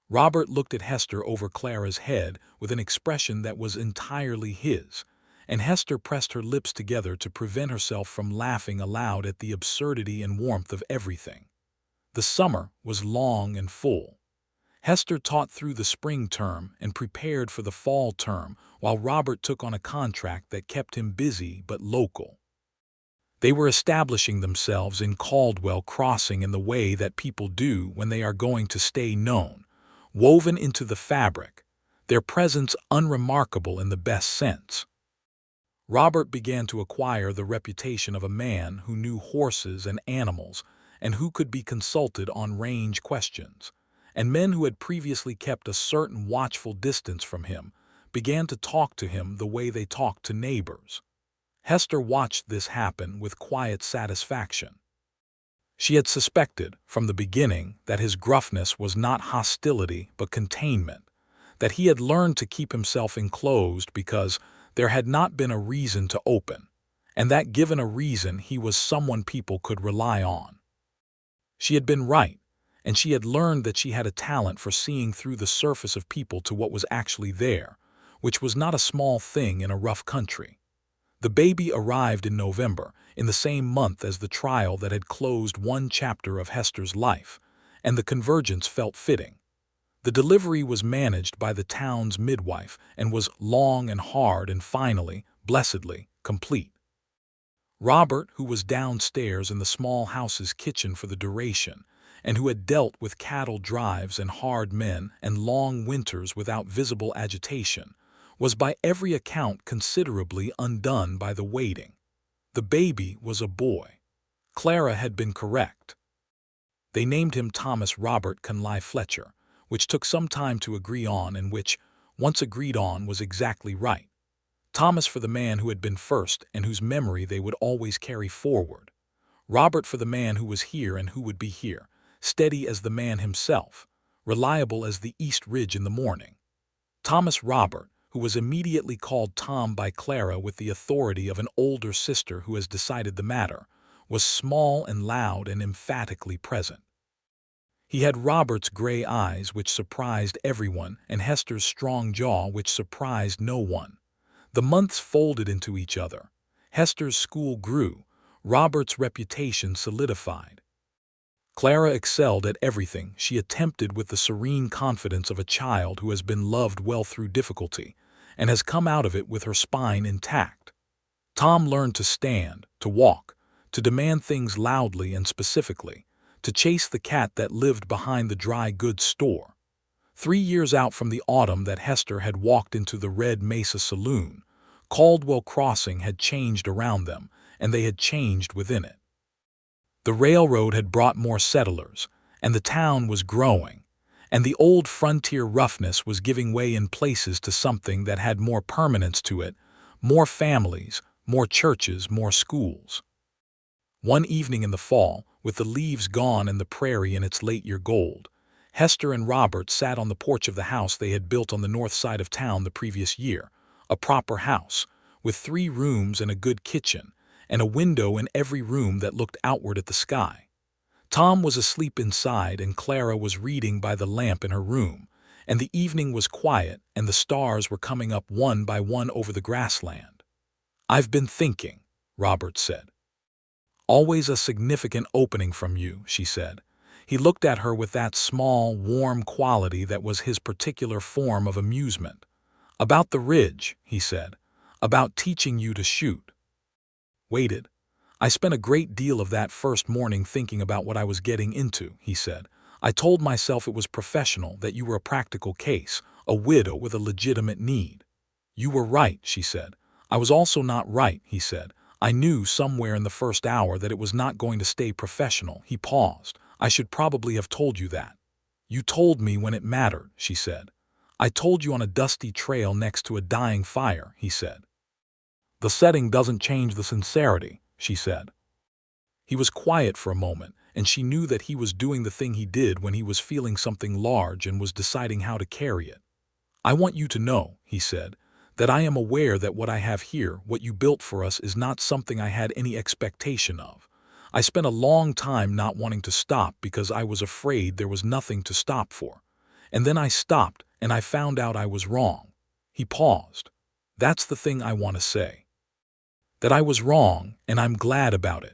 A: Robert looked at Hester over Clara's head with an expression that was entirely his, and Hester pressed her lips together to prevent herself from laughing aloud at the absurdity and warmth of everything. The summer was long and full. Hester taught through the spring term and prepared for the fall term, while Robert took on a contract that kept him busy but local. They were establishing themselves in Caldwell Crossing in the way that people do when they are going to stay known, woven into the fabric, their presence unremarkable in the best sense. Robert began to acquire the reputation of a man who knew horses and animals and who could be consulted on range questions, and men who had previously kept a certain watchful distance from him began to talk to him the way they talked to neighbors. Hester watched this happen with quiet satisfaction. She had suspected from the beginning that his gruffness was not hostility but containment, that he had learned to keep himself enclosed because there had not been a reason to open, and that given a reason he was someone people could rely on. She had been right, and she had learned that she had a talent for seeing through the surface of people to what was actually there, which was not a small thing in a rough country. The baby arrived in November, in the same month as the trial that had closed one chapter of Hester's life, and the convergence felt fitting. The delivery was managed by the town's midwife and was long and hard and finally, blessedly, complete. Robert, who was downstairs in the small house's kitchen for the duration, and who had dealt with cattle drives and hard men and long winters without visible agitation, was by every account considerably undone by the waiting. The baby was a boy. Clara had been correct. They named him Thomas Robert Conley Fletcher, which took some time to agree on and which, once agreed on, was exactly right. Thomas for the man who had been first and whose memory they would always carry forward. Robert for the man who was here and who would be here, steady as the man himself, reliable as the east ridge in the morning. Thomas Robert, who was immediately called Tom by Clara with the authority of an older sister who has decided the matter, was small and loud and emphatically present. He had Robert's gray eyes, which surprised everyone, and Hester's strong jaw, which surprised no one. The months folded into each other. Hester's school grew. Robert's reputation solidified. Clara excelled at everything she attempted with the serene confidence of a child who has been loved well through difficulty and has come out of it with her spine intact. Tom learned to stand, to walk, to demand things loudly and specifically, to chase the cat that lived behind the dry goods store. 3 years out from the autumn that Hester had walked into the Red Mesa saloon, Caldwell Crossing had changed around them, and they had changed within it. The railroad had brought more settlers, and the town was growing, and the old frontier roughness was giving way in places to something that had more permanence to it, more families, more churches, more schools. One evening in the fall, with the leaves gone and the prairie in its late-year gold, Hester and Robert sat on the porch of the house they had built on the north side of town the previous year, a proper house, with 3 rooms and a good kitchen, and a window in every room that looked outward at the sky. Tom was asleep inside and Clara was reading by the lamp in her room, and the evening was quiet and the stars were coming up one by one over the grassland. "I've been thinking," Robert said. "Always a significant opening from you," she said. He looked at her with that small, warm quality that was his particular form of amusement. "About the ridge," he said. "About teaching you to shoot." Waited. "I spent a great deal of that first morning thinking about what I was getting into," he said. "I told myself it was professional, that you were a practical case, a widow with a legitimate need." "You were right," she said. "I was also not right," he said. I knew somewhere in the first hour that it was not going to stay professional. He paused. I should probably have told you that. You told me when it mattered, she said. I told you on a dusty trail next to a dying fire, he said. The setting doesn't change the sincerity, she said. He was quiet for a moment, and she knew that he was doing the thing he did when he was feeling something large and was deciding how to carry it. I want you to know, he said, that I am aware that what I have here, what you built for us, is not something I had any expectation of. I spent a long time not wanting to stop because I was afraid there was nothing to stop for. And then I stopped, and I found out I was wrong. He paused. That's the thing I want to say. That I was wrong, and I'm glad about it.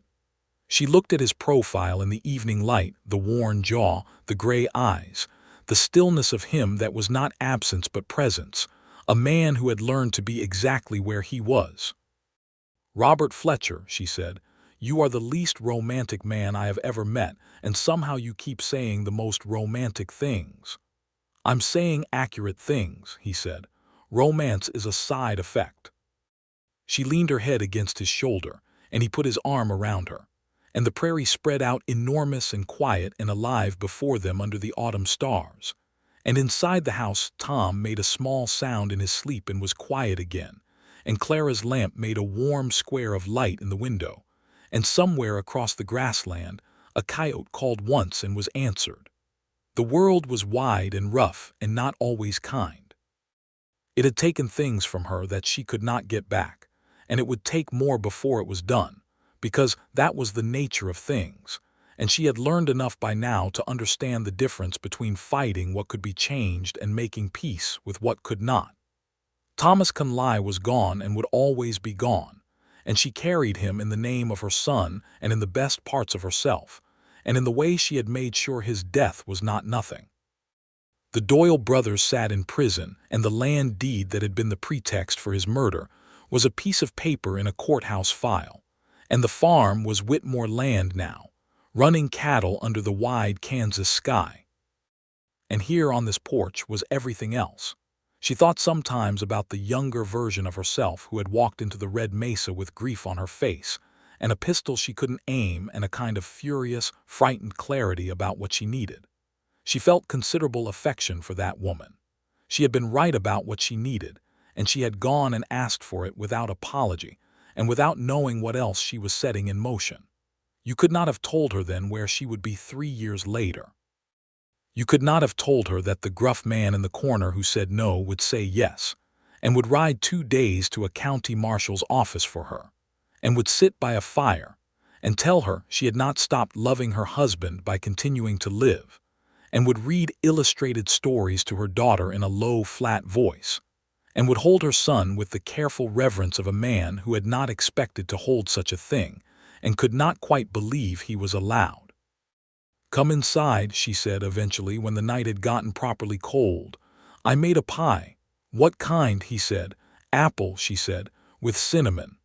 A: She looked at his profile in the evening light, the worn jaw, the gray eyes, the stillness of him that was not absence but presence, a man who had learned to be exactly where he was. Robert Fletcher, she said, you are the least romantic man I have ever met, and somehow you keep saying the most romantic things. I'm saying accurate things, he said. Romance is a side effect. She leaned her head against his shoulder, and he put his arm around her. And the prairie spread out enormous and quiet and alive before them under the autumn stars. And inside the house, Tom made a small sound in his sleep and was quiet again, and Clara's lamp made a warm square of light in the window, and somewhere across the grassland, a coyote called once and was answered. The world was wide and rough and not always kind. It had taken things from her that she could not get back, and it would take more before it was done, because that was the nature of things, and she had learned enough by now to understand the difference between fighting what could be changed and making peace with what could not. Thomas Conley was gone and would always be gone, and she carried him in the name of her son and in the best parts of herself, and in the way she had made sure his death was not nothing. The Doyle brothers sat in prison, and the land deed that had been the pretext for his murder was a piece of paper in a courthouse file. And the farm was Whitmore land now, running cattle under the wide Kansas sky. And here on this porch was everything else. She thought sometimes about the younger version of herself who had walked into the red mesa with grief on her face, and a pistol she couldn't aim, and a kind of furious, frightened clarity about what she needed. She felt considerable affection for that woman. She had been right about what she needed, and she had gone and asked for it without apology, and without knowing what else she was setting in motion. You could not have told her then where she would be 3 years later. You could not have told her that the gruff man in the corner who said no would say yes, and would ride 2 days to a county marshal's office for her, and would sit by a fire, and tell her she had not stopped loving her husband by continuing to live, and would read illustrated stories to her daughter in a low, flat voice, and would hold her son with the careful reverence of a man who had not expected to hold such a thing, and could not quite believe he was allowed. "Come inside," she said eventually when the night had gotten properly cold. "I made a pie." "What kind?" he said. "Apple," she said, "with cinnamon."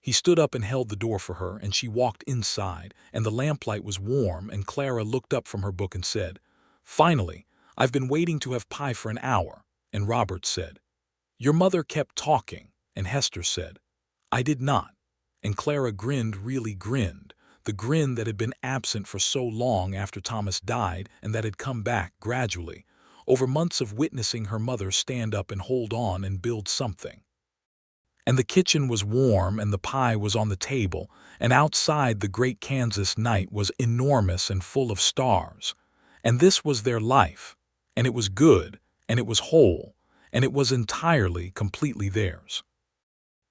A: He stood up and held the door for her, and she walked inside, and the lamplight was warm, and Clara looked up from her book and said, "Finally, I've been waiting to have pie for an hour." And Robert said, "Your mother kept talking," and Hester said, "I did not." And Clara grinned, really grinned, the grin that had been absent for so long after Thomas died and that had come back gradually, over months of witnessing her mother stand up and hold on and build something. And the kitchen was warm, and the pie was on the table, and outside the great Kansas night was enormous and full of stars. And this was their life, and it was good, and it was whole, and it was entirely, completely theirs.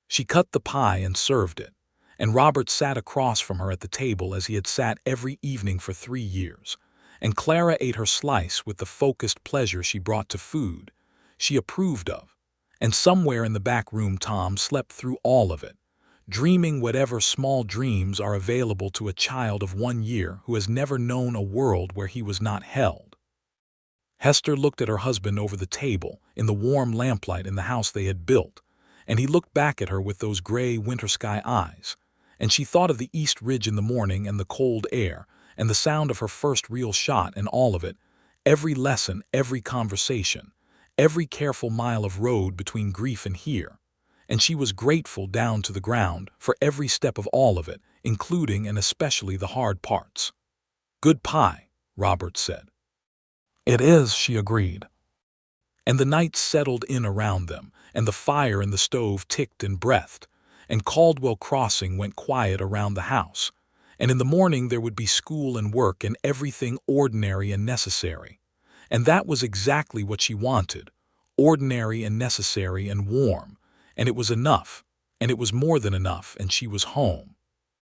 A: She cut the pie and served it, and Robert sat across from her at the table as he had sat every evening for 3 years, and Clara ate her slice with the focused pleasure she brought to food, she approved of, and somewhere in the back room Tom slept through all of it, dreaming whatever small dreams are available to a child of 1 year who has never known a world where he was not held. Hester looked at her husband over the table, in the warm lamplight in the house they had built, and he looked back at her with those gray winter sky eyes, and she thought of the east ridge in the morning and the cold air, and the sound of her first real shot and all of it, every lesson, every conversation, every careful mile of road between grief and here, and she was grateful down to the ground for every step of all of it, including and especially the hard parts. "Good pie," Robert said. "It is," she agreed. And the night settled in around them, and the fire in the stove ticked and breathed, and Caldwell Crossing went quiet around the house, and in the morning there would be school and work and everything ordinary and necessary. And that was exactly what she wanted, ordinary and necessary and warm, and it was enough, and it was more than enough, and she was home.